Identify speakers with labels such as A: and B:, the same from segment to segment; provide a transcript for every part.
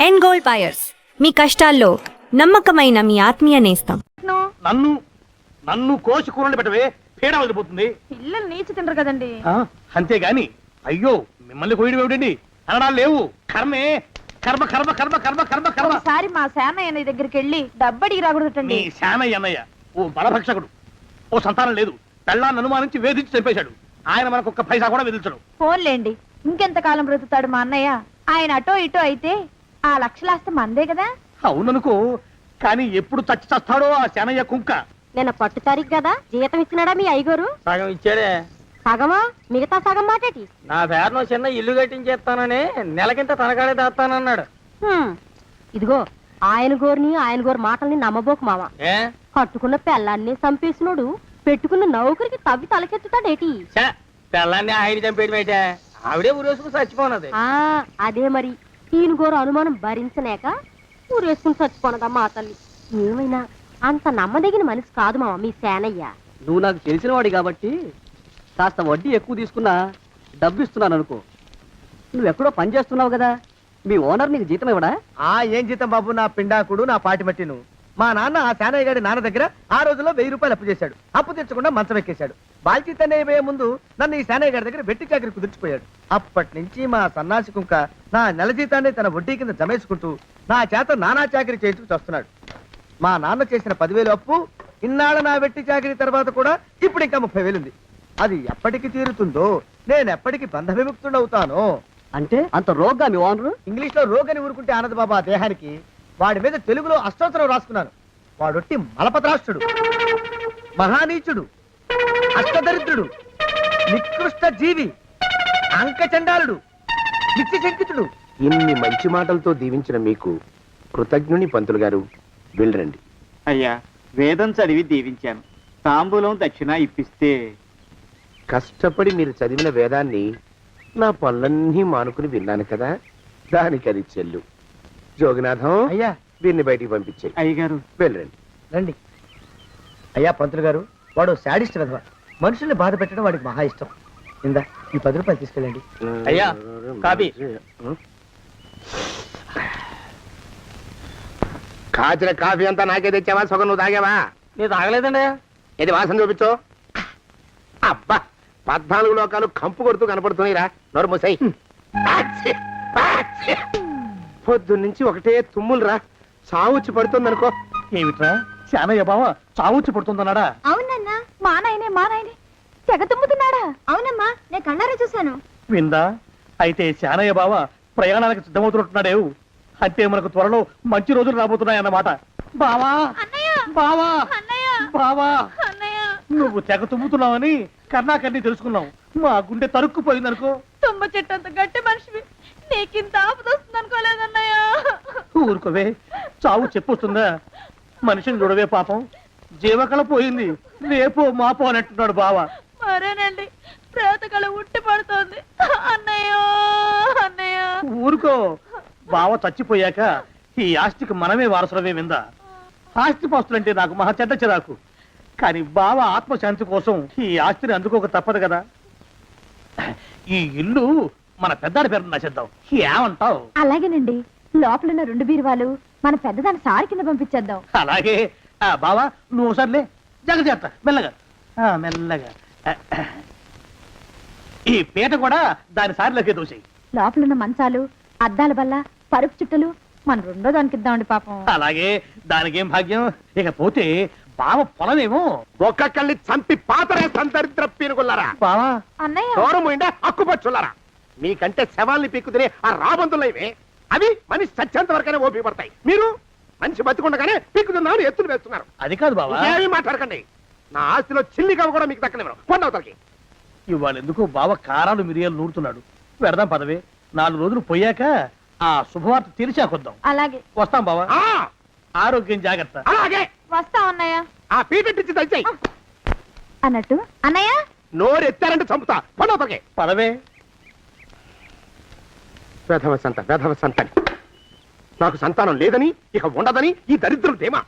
A: End gold buyers, మీ కష్టాల్లో నమ్మకమైన మీ ఆత్మీయ నేస్తం.
B: నన్ను నన్ను కోసి కూరలు పెట్టవే, పీడ వదిలిపోతుంది.
C: పిల్లలు నీచి తినరు కదండి.
B: అంతేగాని అయ్యో మిమ్మల్ని కోయడం ఏమిటండి, అనడాలు లేవు. కర్మే, కర్మ కర్మ కర్మ కర్మ కర్మ కర్మ.
C: ఒకసారి మా శానయ్య దగ్గరికి వెళ్ళి డబ్బడికి రాకూడదండి.
B: నీ శానయ్య అన్నయ్య ఓ బలభక్షకుడు, ఓ సంతానం లేదు, పెళ్ళాన్ని అనుమానించి వేధించి చంపేశాడు. ఆయన మనకు ఒక్క పైసా కూడా విధించడు.
C: ఫోన్లేండి, ఇంకెంత కాలం బ్రతుకుతాడు మా అన్నయ్య? ఆయన అటో ఇటో అయితే ఆ లక్షలాస్తి మందే కదా.
B: అవుననుకో, కానీ ఎప్పుడు చచ్చి చస్తాడో ఆ శానయ్య కుంక.
D: నిన్న పట్టు తారీఖు కదా, జీతం ఇచ్చినాడా మీ అయ్యగారు?
E: సగం ఇచ్చాడే.
D: సగమా? మిగతా సగం మాటేటి?
E: నా పేరును చిన్న ఇల్లు కట్టించేస్తానని నెలకింత తనకాడే దాస్తానన్నాడు.
D: ఇదిగో ఆయన గోరు మాటల్ని నమ్మబోకు మామ.
E: ఏ
D: కట్టుకున్న పెళ్ళాన్ని చంపేసినోడు పెట్టుకున్న నౌకరికి తవ్వి తలకెత్తుతాడేటి?
E: పిల్లాన్ని ఆయన చంపేయడమేటే, ఆవిడే ఊరేసుకుని చచ్చిపోనది.
D: అదే మరి, ఈయన గోరు అనుమానం భరించలేక ఊరేసుకుని చచ్చిపోనదమ్మా ఆ తల్లి. ఏమైనా అంత నమ్మదగిన మనిషి కాదు మామ మీ సేనయ్య.
F: నువ్వు నాకు తెలిసిన వాడి కాబట్టి కాస్త వడ్డీ ఎక్కువ తీసుకున్నా డబ్బు ఇస్తున్నాను అనుకో. నువ్వెక్కడో పని చేస్తున్నావు కదా, మీ ఓనర్ నీకు జీతం ఇవ్వడా?
G: ఏం జీతం బాబు, నా పిండాకుడు, నా పాటి మట్టిను. మా నాన్న ఆ శానయ్య గారి నాన్న దగ్గర ఆ రోజుల్లో 1000 రూపాయలు అప్పు చేశాడు. అప్పు తెచ్చకుండా మంచం ఎక్కేశాడు. బాల్చితనే అయిపోయే ముందు నన్ను ఈ శానయ్య గారి దగ్గర వెట్టి చాకరి కుదిర్చిపోయాడు. అప్పటి నుంచి మా సన్నాసి కుంక నా నెల జీతాన్ని తన వడ్డీ కింద జమేసుకుంటూ నా చేత నానా చాకరీ చేయించుకు వస్తున్నాడు. మా నాన్న చేసిన 10,000 అప్పు ఇన్నాళ్ళ నా వెట్టి చాకరీ తర్వాత కూడా ఇప్పుడు ఇంకా 30,000 ఉంది. అది ఎప్పటికి తీరుతుందో, నేను ఎప్పటికి బంధ విముక్తుడవుతానో.
F: అంటే అంత రోగ్గా మీ ఓనరు?
G: ఇంగ్లీష్ లో రోగని ఊరుకుంటే ఆనంద్ బాబా దేహానికి. వాడి మీద తెలుగులో అష్టోత్తరం రాసుకున్నాను. వాడొట్టి మలపత్రాష్ట్రుడు, మహానీచుడు, అష్టదరిద్రుడు, నికృష్ట జీవి, అంకచండాలుడు, నిత్యశంకితుడు.
H: ఇన్ని మంచి మాటలతో దీవించిన మీకు కృతజ్ఞుని పంతులు గారు, వెళ్ళరండి.
I: అయ్యా, వేదం చదివి దీవించాను, తాంబూలం దక్షిణ ఇప్పిస్తే.
H: కష్టపడి మీరు చదివిన వేదాన్ని నా పనులన్నీ మానుకుని విన్నాను కదా, దానికి అది చెల్లు. జోగినాథం,
G: అయ్యా
H: దీన్ని బయటికి పంపించే.
I: అయ్యగారు
H: వెళ్ళరండి.
G: రండి. అయ్యా పంతులు గారు, వాడు శాడిస్ట్ విధవ. మనుషుల్ని బాధ పెట్టడం వాడికి మహా ఇష్టం. ఇందా ఈ 10 రూపాయలు తీసుకెళ్ళండి.
B: అయ్యా, కాపీ.
H: కాచిన కాఫీ అంతా నాకే తెచ్చావా? సగం నువ్వు తాగావా?
E: నేను తాగలేదండి.
H: ఇది వాసన చూపించు. అబ్బా, 14 లోకాలు కంపు కొడుతూ కనపడుతున్నాయిరా. నోరు మూసాయి. పొద్దున్నుంచి ఒకటే తుమ్ములురా, చావుచ్చి పడుతుంది అనుకో.
B: ఏమిట్రా శానయ్య బావ చావుచ్చి పడుతుందన్నాడా?
C: అవునన్నా, మా నాయనే తెగ తుమ్ముతున్నాడా? అవునమ్మా, నేను కళ్ళారా చూశాను.
B: విందా? అయితే శానయ్య బావ ప్రయాణానికి సిద్ధమవుతున్నట్టున్నాడేవు. అంటే మనకు త్వరలో మంచి రోజులు రాబోతున్నాయన్నమాట. బావా బావా బావా, నువ్వు తెగ తుమ్ముతున్నావని కర్ణాకర్ణి తెలుసుకున్నావు. మా గుండె తరుక్కుపోయిందనుకో.
C: తుమ్మ చెట్టు అంత గట్టి మనిషివి, నీకింత ఆపద వస్తుంది అనుకోలేదన్నయ్య.
B: ఊరుకోవే, చావు చెప్పొస్తుందా? మనిషిని చూడవే పాపం, జీవకళ పోయింది, రేపో మాపో అంటున్నాడు బావ.
C: మరేనండి, ప్రేతకళ ఉట్టి పడుతోంది అన్నయ్యో అన్నయ్య.
B: ఊరుకో, బావ చచ్చిపోయాక ఈ ఆస్తికి మనమే వారసులమే. విందా? ఆస్తిపాస్తులంటే నాకు మహా చెడ్డ చిరాకు, కానీ బావ ఆత్మశాంతి కోసం ఈ ఆస్తిని అందుకోక తప్పదు కదా. ఈ ఇల్లు మన పెద్దాడి పేరు నచ్చేద్దాం, ఏమంటావు?
C: అలాగేనండి, లోపలున్న 2 బీరువాలు మన పెద్దదాని సారి కింద పంపించేద్దాం.
B: అలాగే. బావా నువ్వు సర్లే, జాగ్రత్త, మెల్లగా మెల్లగా. ఈ పీట కూడా దాని సారిలోకే దోసేయి.
C: లోపలున్న మంచాలు, అద్దాల బల్ల, పరుపు చుట్టలు మన 2వ దానికి ఇద్దామండి పాపం.
B: అలాగే, దానికేం భాగ్యం. ఇకపోతే బావ పొలమేమో
H: ఒక్కొక్కల్ని చంపి పాతరే సంతరిద్ర పీనుకున్నారా.
B: బావా
C: అన్నయ్య,
H: దూరముండే అక్కుపచ్చులారా. మీకంటే శవాల్ని పీక్కుతినే ఆ రాబందులైవే, అవి మనిషి చచ్చేంత వరకనే ఓపి పడతాయి. మీరు మనిషి బతికుండగానే పీక్కుతున్నామని ఎత్తులు వేస్తున్నారు.
B: అది కాదు బావా,
H: ఏమీ మాట్లాడకండి. నా ఆస్తిలో చిల్లికవ కూడా మీకు దక్కనివ్వరు. కొండవతలకి.
B: ఇవాళ ఎందుకో బావ కారాలు మిరియాలు నూరుతున్నాడు. పెడదాం పదవే, 4 రోజులు పోయాక ఆ శుభవార్త తెరిచాకొద్దాం.
C: అలాగే
B: వస్తాం బావా. ఆరోగ్యం జాగ్రత్త.
H: అలాగే
C: వస్తా అన్నయ్య.
H: ఆ పీటెట్టించి దయచేయి.
C: అన్నట్టు అన్నయ్య,
H: నోరు ఎత్తారంటే చంపుతా. కొండవతలకి
B: పదవే.
H: వేధవ సంతానం. నాకు సంతానం లేదని, ఇక ఉండదని ఈ దరిద్రులు ధీమా.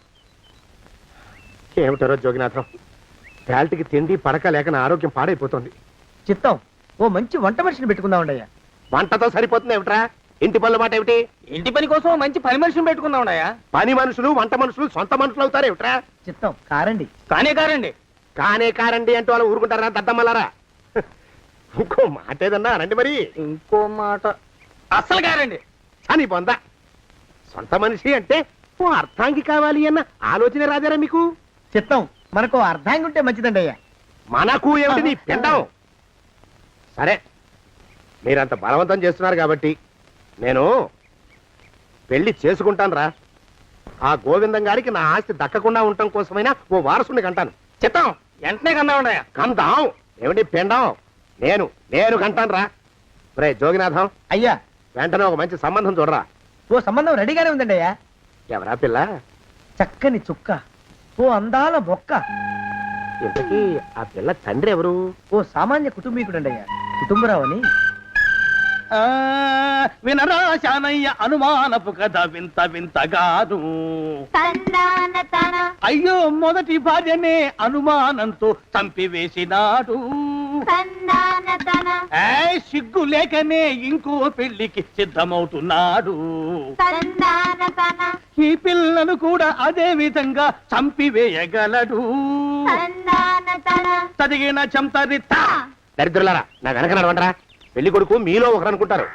H: ఏమిటారో జోగినాథం, వేల్టికి తిండి పడక లేక నా ఆరోగ్యం పాడైపోతుంది.
G: చిత్తం, ఓ మంచి వంట మనిషిని పెట్టుకుందామండి అయ్యా.
H: వంటతో సరిపోతుంది ఏమిట్రా? ఇంటి పనుల మాట ఏమిటి?
E: ఇంటి పని కోసం మంచి పని మనిషిని పెట్టుకుందాం ఉండయా.
H: పని మనుషులు వంట మనుషులు సొంత మనుషులు అవుతారు ఏమిట్రా?
G: చిత్తం కారండి.
E: కానే కారండి.
H: కానే కారండి అంటూ వాళ్ళు ఊరుకుంటారా దద్దమ్మలారా? ఇంకో మాట ఏదన్నా రండి మరి.
E: ఇంకో మాట అస్సలు కారండి.
H: అని పొందా సొంత మనిషి అంటే ఓ అర్థాంగి కావాలి అన్న ఆలోచన రాజారా మీకు?
G: చిత్తం మనకు అర్ధాంగి ఉంటే మంచిదండి అయ్యా.
H: మనకు ఏమిటి నీ పిండం? సరే మీరంత బలవంతం చేస్తున్నారు కాబట్టి నేను పెళ్లి చేసుకుంటాను రా. ఆ గోవిందం గారికి నా ఆస్తి దక్కకుండా ఉండటం కోసమైనా ఓ వారసుని కంటాను.
E: చిత్తం వెంటనే కన్నా ఉండయా.
H: కందాం ఏమిటి పిండం? నేను కంటాను రా. రే జోగినాథం,
G: అయ్యా
H: వెంటనే ఒక మంచి సంబంధం చూడరా.
G: ఓ సంబంధం రెడీగానే ఉందండి అయ్యా.
H: ఎవరా పిల్ల?
G: చక్కని చుక్క, ఓ అందాల మొక్క,
H: ఇంతకీ ఆ పిల్ల తండ్రి ఎవరు?
G: ఓ సామాన్య కుటుంబీకుడండి అయ్యా, కుటుంబరావు అని.
B: వినరా శానయ్య అనుమానపు కథ వింత వింతగాను. అయ్యో మొదటి భార్యనే అనుమానంతో చంపివేసినాడు. సిగ్గు లేకనే ఇంకో పెళ్లికి సిద్ధమవుతున్నాడు. ఈ పిల్లను కూడా అదే విధంగా చంపివేయగలడు. తదిగిన చంతరిత.
H: దరిద్రులారా నా వెనక నడవంటరా. పెళ్లి కొడుకు మీలో ఒకరు అనుకుంటారు.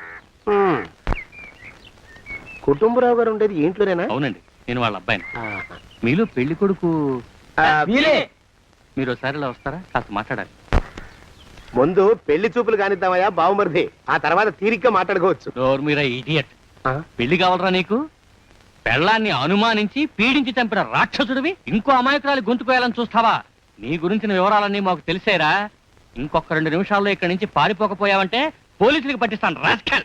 H: కుటుంబరావు గారు ఉండేది ఇంట్లోనేనా?
J: అవునండి, నేను వాళ్ళ అబ్బాయిని.
H: ఆహా.
J: మీలో పెళ్లి కొడుకు
H: మీరే.
J: మీరు ఒకసారి ఇలా వస్తారా? కాస్త మాట్లాడాలి.
H: ముందు పెళ్లి చూపులు కానిద్దామయ్యా బావుమరిది, ఆ తర్వాత తీరిగ్గా మాట్లాడుకోవచ్చు.
J: మీరా ఇడియట్. పెళ్లి కావాలరా నీకు? పెళ్ళాన్ని అనుమానించి పీడించి చంపిన రాక్షసుడివి ఇంకో అమాయకురాలి గొంతుకోయాలని చూస్తావా? నీ గురించిన వివరాలన్నీ మాకు తెలిసేరా. ఇంకొక 2 నిమిషాల్లో ఇక్కడి నుంచి పారిపోకపోయావంటే పోలీసులకు పట్టిస్తాను. రాస్కల్.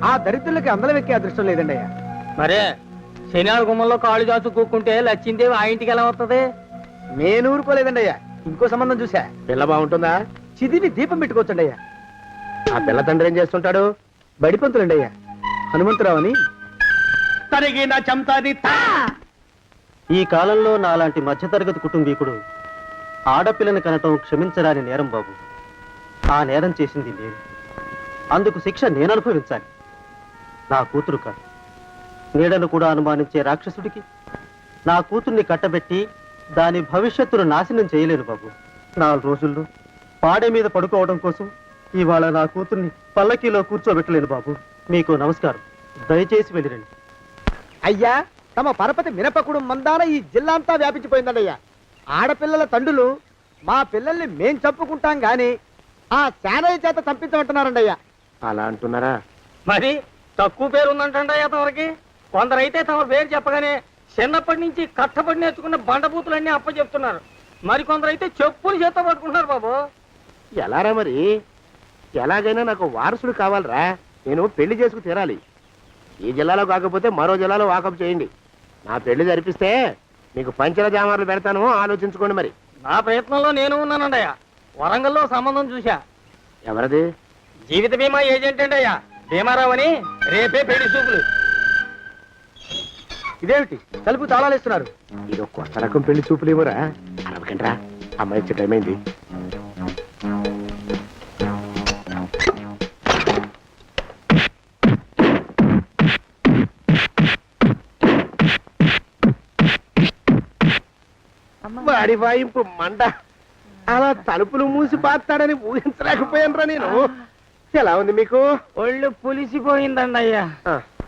G: ఆ దరిద్రులకి అందలం ఎక్కే అదృష్టం లేదండి అయ్యా.
E: మరే శనివారం గుమ్మంలో కాళ్ళు చాచు కూకుంటే లచ్చిందేవి ఆ ఇంటికి ఎలా వస్తుంది?
G: నేను ఊరుకోలేదండి అయ్యా. ఇంకో సంబంధం చూసా.
H: పిల్ల బాగుంటుందా?
G: చిదివి దీపం పెట్టుకోవచ్చండి అయ్యా.
H: ఆ పిల్ల తండ్రి ఏం చేస్తుంటాడు?
G: బడిపంతులండి అయ్యా, హనుమంతరావు అని.
B: తరిగిన చంతరిత.
F: ఈ కాలంలో నాలాంటి మధ్యతరగతి కుటుంబీకుడు ఆడపిల్లని కనటం క్షమించరాని నేరం బాబు. ఆ నేరం చేసింది నేను. అందుకు శిక్ష నేను అనుభవించాలి. నా కూతురు కాదు, నీడను కూడా అనుమానించే రాక్షసుడికి నా కూతుర్ని కట్టబెట్టి దాని భవిష్యత్తును నాశనం చేయలేను బాబు. 4 రోజుల్లో పాడే మీద పడుకోవడం కోసం ఇవాళ నా కూతుర్ని పల్లకీలో కూర్చోబెట్టలేను బాబు. మీకు నమస్కారం, దయచేసి వెళ్ళిరండి.
G: అయ్యా తమ పరపతి మినపకుడు మందాన ఈ జిల్లా అంతా వ్యాపించిపోయిందండి అయ్యా. ఆడపిల్లల తండ్రులు మా పిల్లల్ని మేం చంపుకుంటాం గాని ఆ శానయ్య చేత చంపించమంటున్నారండి అయ్యా.
H: అలా అంటున్నారా?
E: మరి తక్కువ పేరు ఉందంటండయ్యా తమరికి. కొందరైతే తమ పేరు చెప్పగానే చిన్నప్పటి నుంచి కట్టబడి నేర్చుకున్న బండబూతులన్నీ అప్పచెప్తున్నారు. మరి కొందరైతే చెప్పులు చేత పట్టుకుంటున్నారు బాబు.
H: ఎలారా మరి? ఎలాగైనా నాకు వారసుడు కావాలరా. నేను పెళ్లి చేసుకు తీరాలి. ఈ జిల్లాలో కాకపోతే మరో జిల్లాలో వాకప్ చేయండి. నా పెళ్లి జరిపిస్తే మీకు పంచల జామార్లు పెడతాను, ఆలోచించుకోండి మరి.
E: నా ప్రయత్నంలో నేను ఉన్నానండయ్యా. వరంగల్లో సంబంధం చూశా.
H: ఎవరది?
E: జీవిత బీమా ఏజెంట్ అండి అయ్యా, భీమారావు అని. రేపే పెళ్లి చూపులు.
G: ఇదేమిటి తలుపు తాళాలేస్తున్నారు?
H: ఇది ఒక కొత్త రకం పెళ్లి చూపులేమోరా. అరవకండ్రా, అమ్మాయి వచ్చే టైం అయింది. వాడి వాయింపు మండ. అలా తలుపులు మూసి పాతాడని ఊహించలేకపోయానురా నేను. ఎలా ఉంది మీకు?
E: ఒళ్ళు పులిసిపోయిందండి అయ్యా.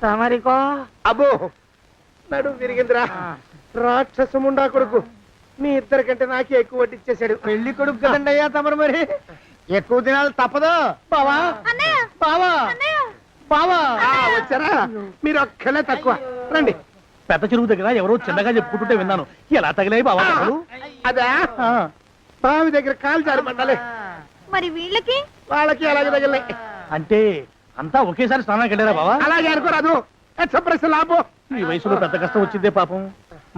E: తమరికో?
H: అబ్బో నడు విరిగిందిరా. రాక్షసముండా కొడుకు మీ ఇద్దరికంటే నాకే ఎక్కువ వడ్డిచ్చేశాడు.
G: పెళ్లి కొడుకు కదండి అయ్యా తమరు, మరి ఎక్కువ దినాలు తప్పదు. బావా బావా బావా
H: వచ్చారా? మీరు ఒక్కలే తక్కువ. రండి.
B: పెద్ద చెరువు దగ్గర ఎవరో చిన్నగా చెప్పుకుంటుంటే విన్నాను. ఎలా తగిలాయి బావా?
H: అదా బావి దగ్గర కాలు జారి మండాలి.
C: మరి వీళ్ళకి?
H: వాళ్ళకి అలాగే తగిలే.
B: అంటే అంతా ఒకేసారి స్నానానికి వెళ్ళారా బావా?
H: అలాగే అనుకోరాదు. ప్రశ్న లాభం.
B: ఈ వయసులో పెద్ద కష్టం వచ్చిందే పాపం.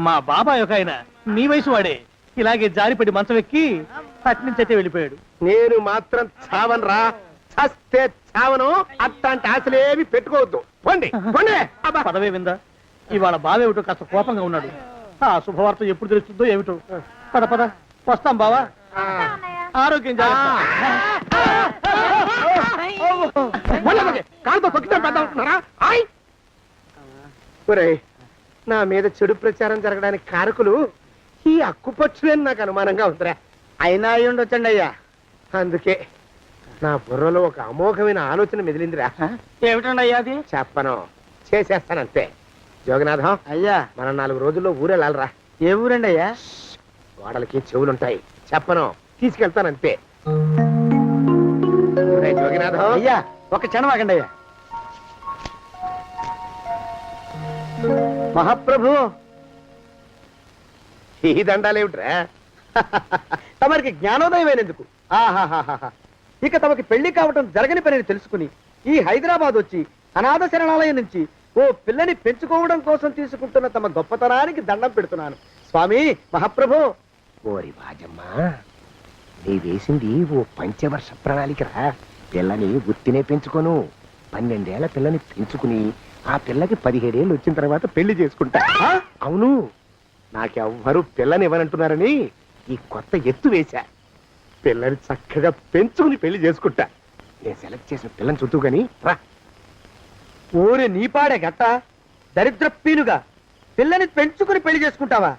B: మా బాబాయ్ ఒక ఆయన నీ వయసు వాడే ఇలాగే జారిపడి మంచం ఎక్కి అట్నుంచి అయితే వెళ్ళిపోయాడు.
H: నేను మాత్రం చావను రా. చస్తే చావను. అట్లాంటి ఆశలేవి పెట్టుకోవద్దు. పోండి పోండి.
B: పదవే విందా. ఇవాళ బావేమిటో కాస్త కోపంగా ఉన్నాడు. ఆ శుభవార్త ఎప్పుడు తెలుస్తుందో ఏమిటో. పద పద వస్తాం బావా. ఆరోగ్యం జాగ్రత్త.
H: కాలుతో తొక్కితే పెద్ద ఉంటున్నారా? ఆయ్! ఒరేయ్, నా మీద చెడు ప్రచారం జరగడానికి కారకులు ఈ అక్కుపచ్చులేని నాకు అనుమానంగా ఉందిరా.
G: అయినా అయి ఉండొచ్చండి అయ్యా.
H: అందుకే నా బుర్రలో ఒక అమోఘమైన ఆలోచన మెదిలిందిరా.
E: ఏమిటండి అయ్యా అది?
H: చెప్పను, చేసేస్తానంతే. జోగనాథం,
G: అయ్యా,
H: మనం 4 రోజుల్లో ఊరెళ్ళాలరా.
G: ఏ ఊరండి అయ్యా?
H: గోడలకి చెవులుంటాయి, చెప్పను, తీసుకెళ్తానంతే. ఒరేయ్ జోగినాథం,
G: అయ్యా, ఒక క్షణం ఆగండి అయ్యా. మహాప్రభు,
H: ఈ దండాలేమిట్రా?
G: తమరికి జ్ఞానోదయమైనందుకు ఆహాహాహా. ఇక తమకి పెళ్లి కావటం జరగని పనిని తెలుసుకుని ఈ హైదరాబాద్ వచ్చి అనాథ శరణాలయం నుంచి ఓ పిల్లని పెంచుకోవడం కోసం తీసుకుంటున్న తమ గొప్పతనానికి దండం పెడుతున్నాను స్వామి. మహాప్రభు,
H: ఓరి వాజమ్మా, నీ వేసింది ఓ పంచవర్ష ప్రణాళికరా. పిల్లని గుర్తినే పెంచుకోను, 12 ఏళ్ల పిల్లని పెంచుకుని ఆ పిల్లకి 17 ఏళ్ళు వచ్చిన తర్వాత పెళ్లి చేసుకుంటా. అవును, నాకెవ్వరూ పిల్లని ఇవ్వనంటున్నారని ఈ కొత్త ఎత్తు వేశా. పిల్లని చక్కగా పెంచుకుని పెళ్లి చేసుకుంటా. నేను సెలెక్ట్ చేసిన పిల్లని చుట్టూ గాని రా.
G: ఊరి నీపాడే గట్ట దరిద్రపీనుగా పిల్లని పెంచుకుని పెళ్లి చేసుకుంటావా?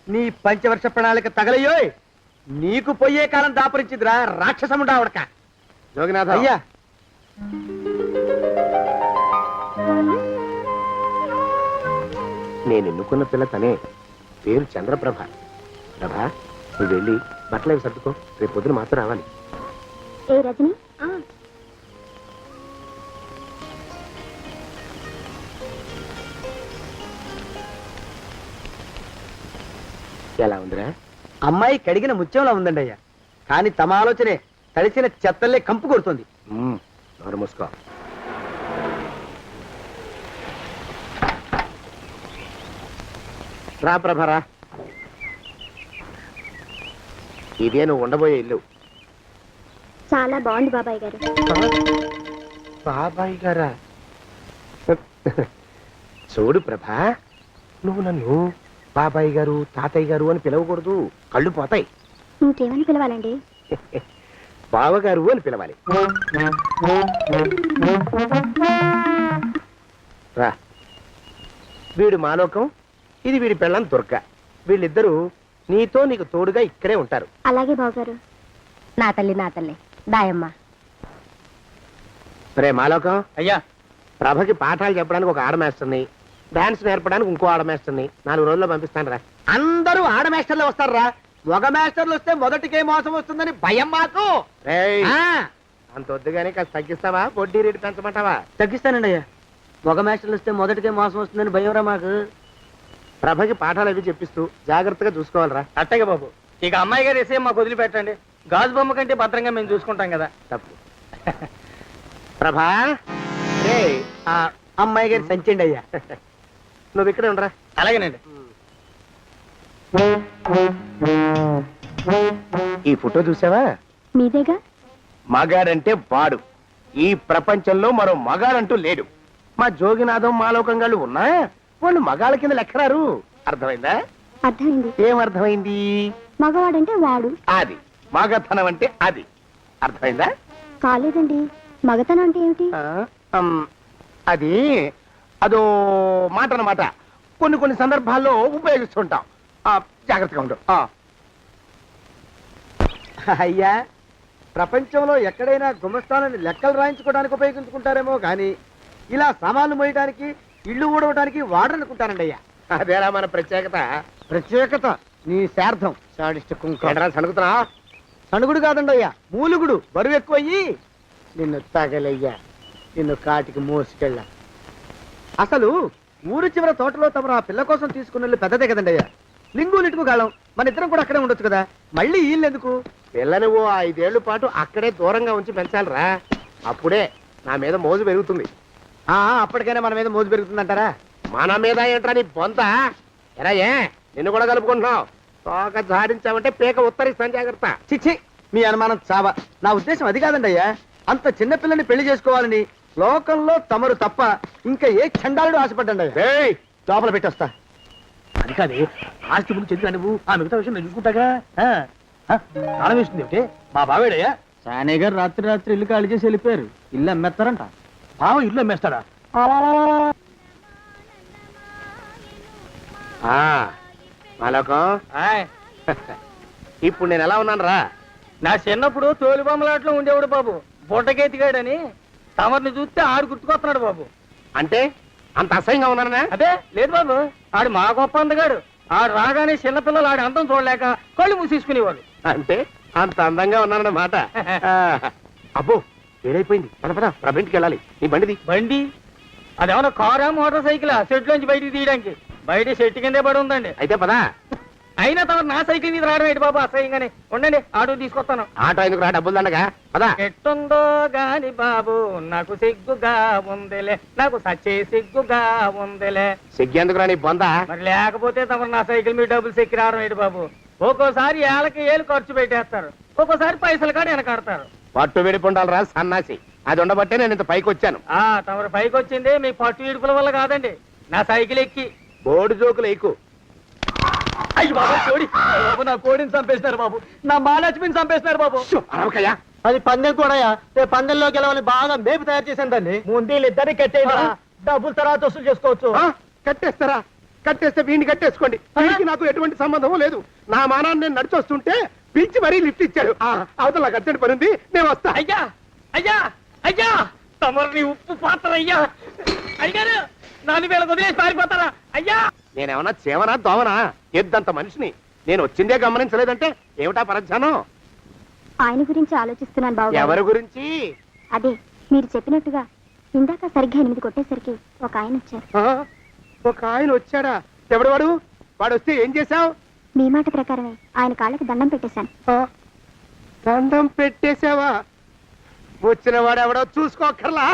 G: నీ పంచవర్ష ప్రణాళిక తగలయ్యోయ్. నీకు పోయే కాలం దాపరించిందిరా రాక్షసముడా ఉడక.
H: జోగినాథ,
G: అయ్యా,
H: నేను ఎన్నుకున్న పిల్ల తనే. పేరు చంద్రప్రభ. ప్రభ, నువ్వు వెళ్ళి బట్టలు అవి సర్దుకో, రేపు పొద్దున మాత్రం రావాలి.
D: ఏ రజని,
H: ఎలా ఉందిరా?
G: అమ్మాయి కడిగిన ముత్యంలా ఉందండి అయ్యా. కానీ తమ ఆలోచనే తడిసిన చెత్తల్లే కంపు కొడుతుంది.
H: నోరు మూసుకో. రా ప్రభరా, ఇదే నువ్వు ఉండబోయే ఇల్లు.
D: చాలా బాగుంది బాబాయ్ గారు.
H: బాబాయ్ గారా? చూడు ప్రభా, నువ్వు నన్ను బాబాయ్ గారు, తాతయ్య గారు అని పిలవకూడదు, కళ్ళు పోతాయి.
D: ఇంకేమని పిలవాలండి?
H: బావగారు అని పిలవాలి. రా, వీడు మాలోకం, ఇది వీడి పెళ్ళం దుర్గ. వీళ్ళిద్దరూ నీతో నీకు తోడుగా ఇక్కడే ఉంటారు.
D: అలాగే బావగారు. నా తల్లి దాయమ్మ.
H: రే మాలోకం,
E: అయ్యా,
H: ప్రభకి పాఠాలు చెప్పడానికి ఒక ఆడమేస్టర్ని, డాన్స్ నేర్పడానికి ఇంకో ఆడమేస్టర్ని 4 రోజుల్లో పంపిస్తాను రా.
G: అందరూ ఆడ మాస్టర్లు వస్తారా? మగ మాస్టర్లు వస్తే మొదటికే మోసం వస్తుందని భయం మాకు.
H: రేయ్,
G: ఆ,
H: అంత వద్దుగానే కాస్త తగ్గిస్తావా? వడ్డీ రేటు పెంచమంటావా?
G: తగ్గిస్తానండి అయ్యా. మగ మాస్టర్లు వస్తే మొదటికే మోసం వస్తుందని భయంరా మాకు.
H: ప్రభకి పాఠాలు అవి చెప్పిస్తూ జాగ్రత్తగా చూసుకోవాలరా.
E: అట్టగే బాబు. ఇక అమ్మాయి గారు వేసే మాకు వదిలిపెట్టండి. గాజు బొమ్మ కంటే భద్రంగా మేము చూసుకుంటాం కదా.
H: తప్పు. ప్రభా, రేయ్,
G: ఆ అమ్మాయి గారి సంచండి అయ్యా.
H: నువ్వు ఇక్కడే ఉండరా.
E: అలాగేనండి.
H: ఈ ఫోటో చూసావా?
D: మీదేగా.
H: మగాడంటే వాడు. ఈ ప్రపంచంలో మరో మగాడంటూ లేడు. మా జోగినాథం మాలోకంగాళ్ళు ఉన్నా వాళ్ళు మగాళ్ళ కింద లెక్కరారు. అర్థమైందా?
D: అర్థమైంది.
H: ఏం అర్థమైంది?
D: మగవాడంటే వాడు.
H: అది మగతనం అంటే అది. అర్థమైందా?
D: కాలేదండి. మగతనం అంటే ఏమిటి?
H: అది అదో మాట అన్నమాట. కొన్ని సందర్భాల్లో ఉపయోగిస్తుంటాం. జాగ్రత్తగా ఉండు.
G: అయ్యా, ప్రపంచంలో ఎక్కడైనా గుమస్థానాన్ని లెక్కలు రాయించుకోవడానికి ఉపయోగించుకుంటారేమో కానీ ఇలా సామాన్లు మోయడానికి, ఇల్లు ఊడవడానికి వాడరనుకుంటానండి అయ్యా.
H: అదేరా మన ప్రత్యేకత.
G: ప్రత్యేకత నీ శార్థం.
H: సణుకుతున్నా?
G: సణుగుడు కాదండి అయ్యా, మూలుగుడు. బరువు ఎక్కువయ్యి నిన్ను తగలయ్యా, నిన్ను కాటికి మోసుకెళ్ళా. అసలు ఊరు చివర తోటలో తమరు ఆ పిల్ల కోసం తీసుకున్న పెద్దదే కదండి అయ్యా. లింగు లిటుకు గాలం, మన ఇద్దరం కూడా అక్కడే ఉండొచ్చు కదా. మళ్ళీ వీళ్ళెందుకు?
H: పిల్లని ఓ 5 ఏళ్ల పాటు అక్కడే దూరంగా ఉంచి పెంచాలిరా. అప్పుడే నా మీద మోజు పెరుగుతుంది.
G: అప్పటికైనా మన మీద మోజు పెరుగుతుందంటారా?
H: మన మీద ఏంట్రా నీ బొంత? ఎరా, ఏ నిన్ను కూడా కలుపుకుంటున్నావు? తోక జాడించావంటే పీక ఉత్తరిస్తాను, జాగ్రత్త.
G: చిచ్చి, మీ అనుమానం చావా. నా ఉద్దేశం అది కాదండి అయ్యా. అంత చిన్న పిల్లని పెళ్లి చేసుకోవాలని లోకంలో తమరు తప్ప ఇంకా ఏ చండాలుడు ఆశపడ్డండి అయ్యా. లోపల పెట్టొస్తా.
B: అది కాదే, ఆస్తి ముందు చెందుగా నువ్వు ఆ మిగతా విషయం నేను చూసుకుంటాగా. తాళం వేస్తుంది ఏమిటి? మా బావేడయ్యా.
G: సానే గారు రాత్రి ఇల్లు ఖాళీ చేసి వెళ్ళిపోయారు. ఇల్లు అమ్మేస్తారంట.
B: బావ ఇల్లు అమ్మేస్తాడా?
H: మాలోకం
E: ఆయ్,
H: ఇప్పుడు నేను ఎలా ఉన్నాను రా?
E: నా చిన్నప్పుడు తోలు బొమ్మలాట్లో ఉండేవాడు బాబు, బుట్టకెత్తిగాడని. తమరిని చూస్తే ఆడు గుర్తుకొస్తున్నాడు బాబు.
H: అంటే అంత అసహ్యంగా ఉన్నానా?
E: అదే లేదు బాబు, ఆడు మా గొప్ప అందగాడు. ఆడు రాగానే చిన్నపిల్లలు ఆడి అందం చూడలేక కళ్ళు మూసేసుకునేవాడు.
H: అంటే అంత అందంగా ఉన్నానన్నమాట. అబ్బో వేడైపోయింది, పద పద ప్రభింటికి వెళ్ళాలి. నీ బండిది.
E: బండి అదేమన్నా కారా మోటార్ సైకిల్ సెట్ లోంచి బయటికి తీయడానికి? బయట చెట్టు కిందే పడి ఉందండి.
H: అయితే పదా.
E: అయినా తమ నా సైకిల్ మీద రావడం ఏంటి బాబు అసహ్యంగానే. ఉండండి ఆటో తీసుకొస్తాను.
H: ఆటో ఎందుకు రా, డబ్బులు దండగా పదా.
E: ఎట్టుందో గాని బాబు నాకు సిగ్గుగా ఉందిలే, నాకు సచ్చే సిగ్గుగా ఉందిలే.
H: సిగ్గెందుకు రా నీ బొంద?
E: మరి లేకపోతే తమ నా సైకిల్ మీద డబ్బులు సెక్కి రావడం ఏంటి బాబు? ఒక్కోసారి ఏళ్ళకి ఏళ్ళు ఖర్చు పెట్టేస్తారు, ఒక్కోసారి పైసలు కాడ వెనకాడతారు.
H: పట్టు విడిపుండాలి రా సన్నాసి. అది ఉండబట్టే నేను ఇంత పైకి వచ్చాను.
E: తమరు పైకి వచ్చింది మీ పట్టు ఇడుపుల వల్ల కాదండి, నా సైకిల్ ఎక్కి.
H: బోర్డు జోకులు ఎక్కువ.
E: అయ్యి బాబు కోడి, బాబు నా కోడిని చంపేసినారు బాబు, నా మహాలక్ష్మిని చంపేసినారు బాబు.
H: అరవకయ్యా.
F: అది పందెం కూడా రేపు పందెంలోకి వెళ్ళాలని బాగా మేపు తయారు చేశాను దాన్ని.
E: ముందు వీళ్ళిద్దరిని కట్టేయరా, డబ్బులు తర్వాత వసూలు చేసుకోవచ్చు.
H: కట్టేస్తారా? కట్టేస్తే వీడిని కట్టేసుకోండి. వీడికి నాకు ఎటువంటి సంబంధం లేదు. నా మానాన్ని నేను నడిచొస్తుంటే పిలిచి మరీ లిఫ్ట్ ఇచ్చాడు. అవతల నాకు అర్జెంట్ పని ఉంది, నేను వస్తా.
E: అయ్యా అయ్యా అయ్యా, తమరిని ఉప్పు పాత్ర అయ్యా. అయ్యారు నాన్న వీళ్ళకి వదిలేసి పారిపోతారా? అయ్యా
H: నేనేమన్నా చేవనా దోవనా? ఎద్దంత మనిషిని. నేను వచ్చిందే గమనించలేదంటే ఏమిటా పరధ్యానం?
D: ఆయన గురించి ఆలోచిస్తున్నాను బాబు.
H: ఎవరి గురించి?
D: అదే మీరు చెప్పినట్టుగా ఇందాక సరిగ్గా 8 కొట్టేసరికి ఒక ఆయన వచ్చారు.
H: ఒక ఆయన వచ్చాడా? ఎవడు వాడు? వాడు వస్తే ఏం చేశావు?
D: మీ మాట ప్రకారమే ఆయన కాళ్ళకి దండం పెట్టేశాను.
H: దండం పెట్టేశావా? వచ్చిన వాడు ఎవడో చూసుకోకర్లా.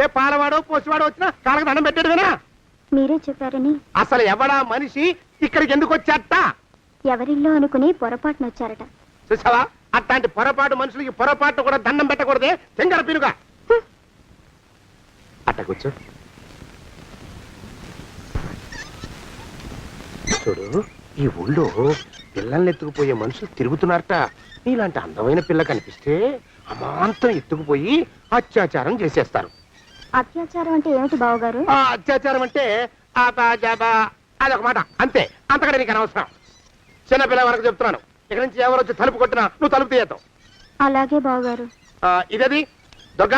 H: ఏ పాలవాడో పోసివాడో వచ్చినా కాళ్ళకి దండం పెట్టాడువేనా?
D: మీరే చెప్పారని.
H: అసలు ఎవడా మనిషి ఇక్కడికి ఎందుకు వచ్చాట?
D: ఎవరిల్లో అనుకుని పొరపాటున వచ్చారట.
H: చూసావా, అట్లాంటి పొరపాటు మనుషులకి పొరపాటు కూడా దండం పెట్టకూడదే. చెంగర పినుగా అట్ట కూర్చో. చూడు, ఈ ఊళ్ళో పిల్లల్ని ఎత్తుకుపోయే మనుషులు తిరుగుతున్నారట. నీలాంటి అందమైన పిల్ల కనిపిస్తే అమాంతం ఎత్తుకుపోయి అత్యాచారం చేసేస్తారు.
D: అత్యాచారం అంటే ఏమిటి బావగారు?
H: ఆ అత్యాచారం అంటే అదొక మాట అంతే, అంతకంటే నీకు అనవసరం. చిన్నపిల్ల వరకు చెప్తున్నాను. ఇక నుంచి ఎవరు వచ్చి తలుపు కొట్టినా నువ్వు తలుపు తీయతావు.
D: అలాగే బావగారు.
H: ఇదది దొంగ.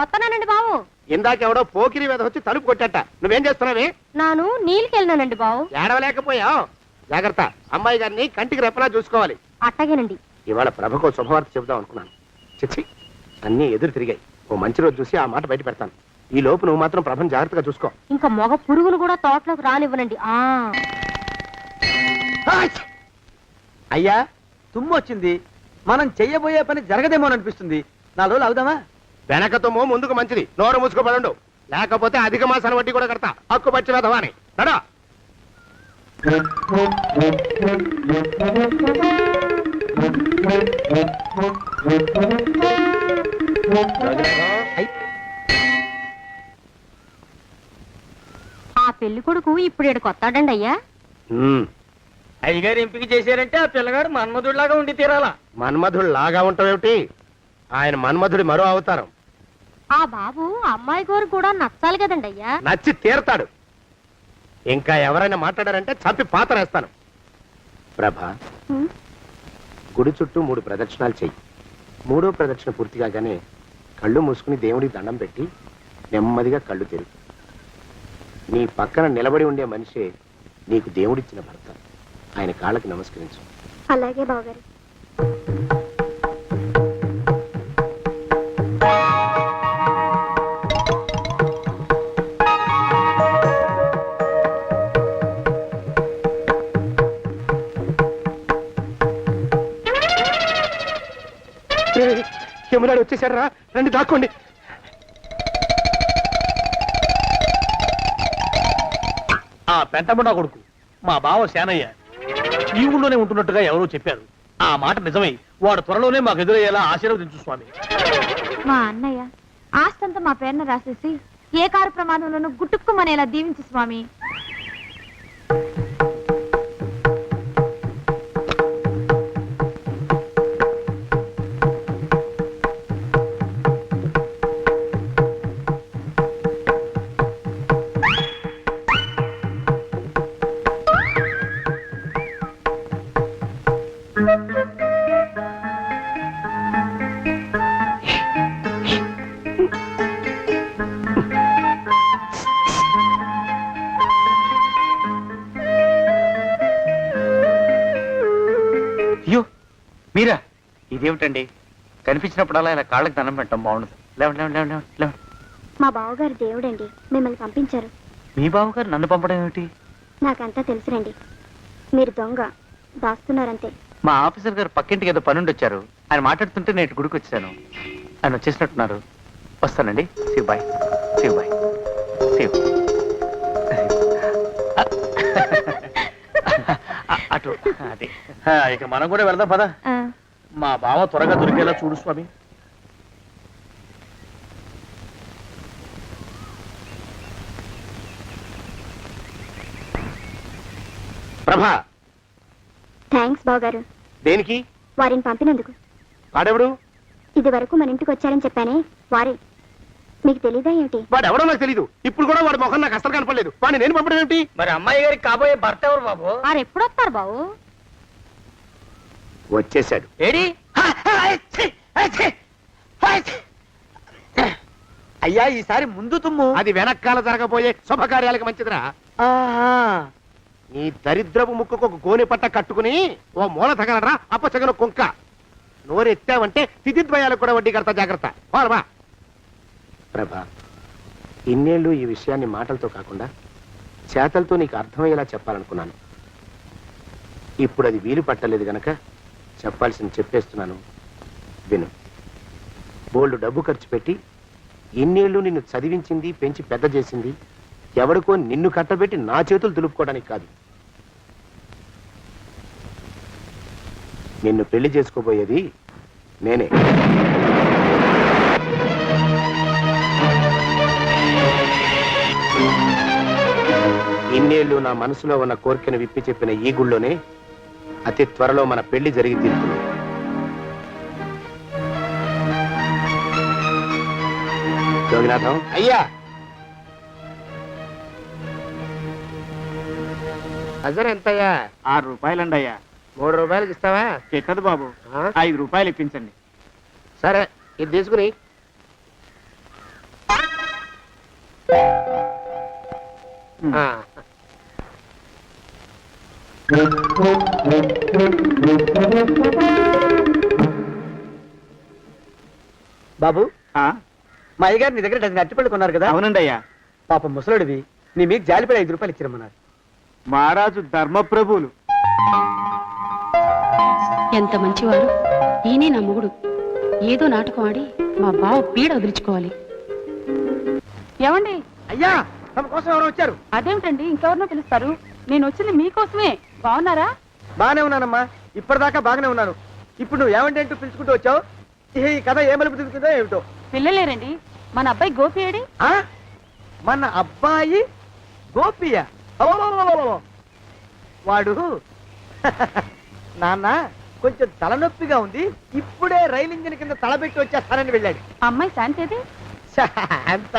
D: వస్తున్నానండి బావు.
H: ఇందాకెవడో పోకిరి మీద వచ్చి తలుపు కొట్టట. నువ్వేం చేస్తున్నావే?
D: నాను నీళ్ళకి వెళ్ళినానండి బావు.
H: ఏడవలేకపోయావు. జాగ్రత్త, అమ్మాయి గారిని కంటికి రెప్పలా చూసుకోవాలి.
D: అట్టగేనండి.
H: ఇవాళ ప్రభకు శుభవార్త చెబుదాం అనుకున్నాను. చిచ్చి, అన్నీ ఎదురు తిరిగాయి. ఓ మంచి రోజు చూసి ఆ మాట బయట పెడతాను. ఈ లోపు నువ్వు మాత్రం ప్రభను జాగ్రత్తగా చూసుకో.
D: ఇంకా మగ పురుగును కూడా తోటలోకి రానివ్వనండి.
G: అయ్యా తుమ్ము వచ్చింది, మనం చెయ్యబోయే పని జరగదేమో అనిపిస్తుంది. 4 రోజులు అవుదామా?
H: వెనకతోమో ముందుకు మంచిది. నోరు మూసుకోబడండు, లేకపోతే అధిక మాసాల వడ్డీ కూడా కడతా. హక్కు పచ్చి వెధవా అని నడా.
D: ఆ పెళ్లి కొడుకు ఇప్పుడు ఇక్కడికి వస్తాడండి అయ్యా.
E: అయ్యగారు ఎంపిక చేశారంటే ఆ పిల్లగాడు మన్మధుడిలాగా ఉండి తీరాలా.
H: మన్మధుడు లాగా ఉంటావేమిటి? ఆయన మన్మధుడి మరో అవతారం.
D: ఆ బాబు అమ్మాయి గారు కూడా నచ్చాలి కదండి అయ్యా.
H: నచ్చి తీరతాడు. ఇంకా ఎవరైనా మాట్లాడారంటే చంపి పాతరేస్తాను. ప్రభా, గుడి చుట్టూ 3 ప్రదక్షిణాలు చెయ్యి. 3వ ప్రదక్షిణ పూర్తి కాగానే కళ్ళు మూసుకుని దేవుడికి దండం పెట్టి నెమ్మదిగా కళ్ళు తెరుగు. నీ పక్కన నిలబడి ఉండే మనిషే నీకు దేవుడిచ్చిన భర్త. ఆయన కాళ్ళకి నమస్కరించు.
D: అలాగే బావగారు.
H: యమునాడు వచ్చేసాడు రా, రండి దాక్కోండి.
B: ఆ పెంటముడా కొడుకు మా బావ శానయ్య ఈ ఊళ్ళోనే ఉంటున్నట్టుగా ఎవరో చెప్పారు. ఆ మాట నిజమై వాడు త్వరలోనే మాకు ఎదురయ్యేలా ఆశీర్వదించు స్వామి.
C: మా అన్నయ్య ఆస్తంతా మా పేరున రాసేసి ఏ కారు ప్రమాదంలోనూ గుట్టుక్కుమనేలా దీవించు స్వామి.
I: ఇదేమిటండి కనిపించినప్పుడల్లా ఇలా కాళ్ళకి దండం పెట్టడం బాగుండదు. లేవండి లేవండి లేవండి లేవండి లేవండి.
C: మా బావగారు దేవుడండి, మిమ్మల్ని పంపించారు.
I: మీ బావగారు నన్ను పంపడం ఏమిటి?
C: నాకంతా తెలుసురండి. మీరు దొంగ, దాస్తున్నారంతే.
I: మా ఆఫీసర్ గారు పక్కింటికి ఏదో పనుండి వచ్చారు. ఆయన మాట్లాడుతుంటే నేను గుడికి వచ్చాను. ఆయన వచ్చేసినట్టున్నారు. వస్తానండి. శివ్ బాయ్. శివ్ బాయ్. శివ్. అటు అదే.
B: ఇక మనం కూడా వెళ్దాం పద. మా బావ త్వరగా దొరికేలా చూడు స్వామి.
H: ప్రభా,
C: థ్యాంక్స్ బావగారు,
H: దేనికి?
C: వారిని పంపినందుకు.
H: వాడెవడు?
C: ఇది వరకు మన ఇంటికి వచ్చారని చెప్పానే వారే. మీకు తెలీదా ఏమిటి?
H: వాడు ఎవడో నాకు తెలీదు. ఇప్పుడు కూడా వాడి మొహం నాకు అసలు కనపడలేదు. వాడిని నేను పంపడం ఏమిటి?
E: మరి అమ్మాయి గారికి కాబోయే భర్త ఎవరు బాబు?
D: వారు ఎప్పుడు వస్తారు బాబు?
H: వచ్చేసాడు.
E: ఏడి?
G: అయ్యా ఈసారి ముందు తుమ్ము.
H: అది వెనకాల జరగబోయే శుభకార్యాలకు మంచిదిరా. నీ దరిద్రపు ముక్కుకు ఒక గోనె పట్ట కట్టుకుని ఓ మూల తగలరా అప్పచగన కుంక. నోరెత్తావంటే తిథిద్వయాలకు కూడా వడ్డీ కడతా, జాగ్రత్త. పోరమా ప్రభా, ఇన్నేళ్ళు ఈ విషయాన్ని మాటలతో కాకుండా చేతలతో నీకు అర్థమయ్యేలా చెప్పాలనుకున్నాను. ఇప్పుడు అది వీలు పట్టలేదు గనక చెప్పాల్సింది చెప్పేస్తున్నాను, విను. బోల్డు డబ్బు ఖర్చు పెట్టి ఇన్నేళ్ళు నిన్ను చదివించింది, పెంచి పెద్ద చేసింది ఎవడికో నిన్ను కట్టబెట్టి నా చేతులు దులుపుకోవడానికి కాదు. నిన్ను పెళ్లి చేసుకోబోయేది నేనే. ఇన్నేళ్ళు నా మనసులో ఉన్న కోరికను విప్పి చెప్పిన ఈ గుళ్ళోనే అతి త్వరలో మన పెళ్లి జరిగి తీరుతుంది. జోగినాథం అయ్యా, హజర్ ఎంతయ్యా?
I: 6 రూపాయలండి అయ్యా.
H: 3 రూపాయలకి ఇస్తావా?
I: చెట్టదు బాబు, 5 రూపాయలు ఇప్పించండి.
H: సరే, ఇది తీసుకుని.
G: బాబు,
I: ఆ?
G: మా అయ్యగారు నీ దగ్గర డజన్ అరటిపళ్ళు కొన్నారు కదా?
I: అవునండి అయ్యా.
G: పాపం ముసలుడివి, నీ మీకు జాలిపడి 5 రూపాయలు ఇచ్చిరమ్మన్నారు.
I: మహారాజు ధర్మప్రభువులు.
D: ఎంత మంచివారు. ఈయనే నా మొగుడు. ఏదో నాటకం ఆడి మా బావ పీడ వదిలించుకోవాలి.
C: ఏమండి?
G: అయ్యా, తమ కోసం ఎవరో వచ్చారు.
C: అదేమిటండి, ఇంకెవరినో పిలుస్తారు? నేను వచ్చింది మీకోసమే. బాగున్నారా?
G: బాగానే ఉన్నానమ్మా, ఇప్పటిదాకా బాగానే ఉన్నాను. ఇప్పుడు నువ్వు ఏమంటే అంటూ పిలుచుకుంటూ వచ్చావు. ఈ కథ ఏ మలుపు తిరుగుతుందో ఏమిటో.
C: పిల్లలేరండి. మన అబ్బాయి గోపి ఏడి?
G: మన అబ్బాయి గోపియ? అబ్బబ్బబ్బబ్బబ్బ. వాడు నాన్న కొంచెం తలనొప్పిగా ఉంది, ఇప్పుడే రైలు ఇంజిన్ కింద తలబెట్టి వచ్చేస్తానని వెళ్ళాడు.
C: అమ్మాయి శాంతి
G: అంత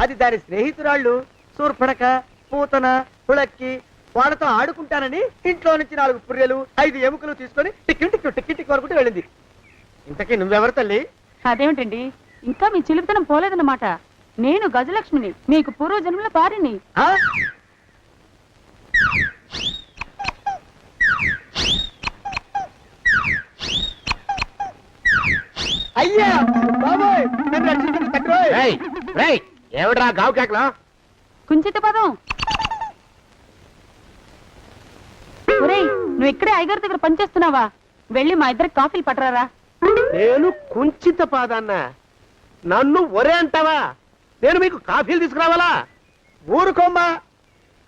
G: అది దాని స్నేహితురాళ్ళు సూర్పణక, పూతన, హుళక్కి వాళ్ళతో ఆడుకుంటానని ఇంట్లో నుంచి 4 పుర్రెలు 5 ఎముకలు తీసుకొని టిక్కి వరకు వెళ్ళింది. ఇంతకీ నువ్వెవరు తల్లి?
C: అదేమిటండి, ఇంకా మీ చిలుపుతనం పోలేదన్నమాట. నేను గజలక్ష్మిని, మీకు పూర్వజన్మల పారిని.
G: అయ్యా బాబోయ్, నన్ను రక్షించండి తండ్రోయ్.
H: ఏమిడ్రా గావు కేకలో?
C: కుంచిత పదం. ఒరేయ్, నువ్వు ఇక్కడే అయ్యగారి దగ్గర పనిచేస్తున్నావా? వెళ్ళి మా ఇద్దరికి కాఫీలు పట్టరారా.
H: నేను కుంచిత పాదాన్న, నన్ను ఒరే అంటావా? నేను మీకు కాఫీలు తీసుకురావాలా?
G: ఊరుకోమ్మా,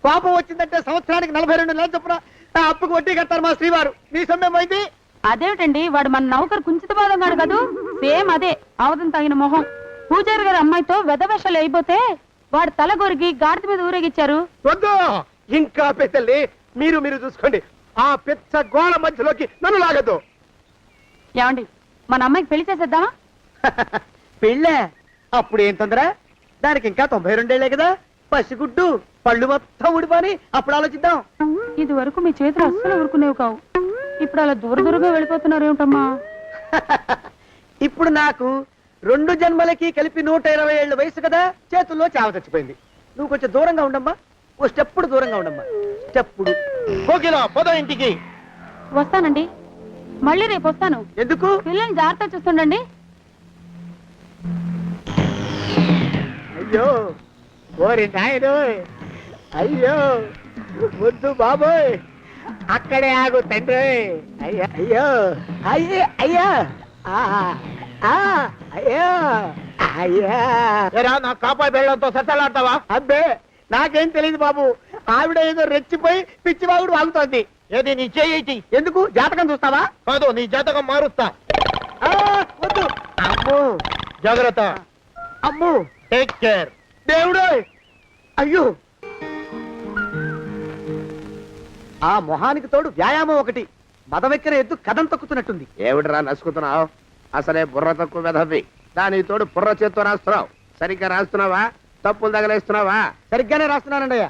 G: కోపం వచ్చిందంటే సంవత్సరానికి 42 నెలలు చొప్పున ఆ అప్పుకు వడ్డీ కడతారు మా శ్రీవారు. నీ సొమ్మేం పోయింది?
C: అదేమిటండి, వాడు మన నౌకరు కుంచిత పాదం కాడు కదూ. సేమ్ అదే, అవధం తగిన మొహం. పూజారి గారి అమ్మాయితో వెధవేషాలు అయిపోతే వాడు తల గొరిగి గాడిద మీద ఊరేగిచ్చారు.
H: వద్దు, ఇంకా పెద్దల్ని మీరు చూసుకోండి. ఆ పెద్ద గోళ మధ్యలోకి నన్ను లాగద్దు.
C: ఏమండి, మన అమ్మాయికి పెళ్లి చేసేద్దామా?
G: పెళ్ళే? అప్పుడు ఏం తొందర? దానికి ఇంకా 92 ఏళ్లే కదా. పసిగుడ్డు పళ్ళు మొత్తం ఊడిపోని అప్పుడు ఆలోచిద్దాం.
C: ఇది వరకు మీ చేతులు అస్సలు ఊరుకునేవి కావు. ఇప్పుడు అలా దూరంగా వెళ్ళిపోతున్నారు ఏమిటమ్మా?
G: ఇప్పుడు నాకు 2 జన్మలకి కలిపి 120 ఏళ్ల వయసు కదా, చేతుల్లో చావ చచ్చిపోయింది. నువ్వు కొంచెం దూరంగా ఉండమ్మా, ఓ స్టెప్పుడు దూరంగా ఉండమ్మా. స్టెప్పుడు
H: కోకిలో పొద ఇంటికి.
C: వస్తానండి. మళ్ళీ రేపు వస్తాను.
G: ఎందుకు?
C: పిల్లల్ని జాగ్రత్త చూస్తుండండి.
H: అయ్యో ఓరి నాయుడు, అయ్యో వద్దు బాబోయ్, అక్కడే ఆగు తండ్రి. అయ్యా అయ్యో అయ్యో అయ్యా అయ్యో అయ్యా, నా కాపాయి బెళ్ళంతో సత్తలాడతావా? అబ్బే నాకేం తెలియదు బాబు, ఆవిడ ఏదో రెచ్చిపోయి పిచ్చివాగుడు వాగుతోంది. ఏది నీ చేయి? ఎందుకు? జాతకం చూస్తావా? కాదు, నీ జాతకం మారుస్తా. వద్దు. అమ్మో జాగ్రత్త. అమ్మో టేక్ కేర్. దేవుడు అయ్యో,
G: ఆ మొహానికి తోడు వ్యాయామం ఒకటి, మదవెక్కిన ఎద్దు కథం తొక్కుతున్నట్టుంది.
H: ఏమిటిరా నసుకుతున్నావు? అసలే బుర్ర తక్కువ వెధవి, దాని తోడు బుర్ర చేత్తో రాస్తున్నావు. సరిగ్గా రాస్తున్నావా? తప్పులు తగలేస్తున్నావా?
G: సరిగ్గానే రాస్తున్నానండి అయ్యా.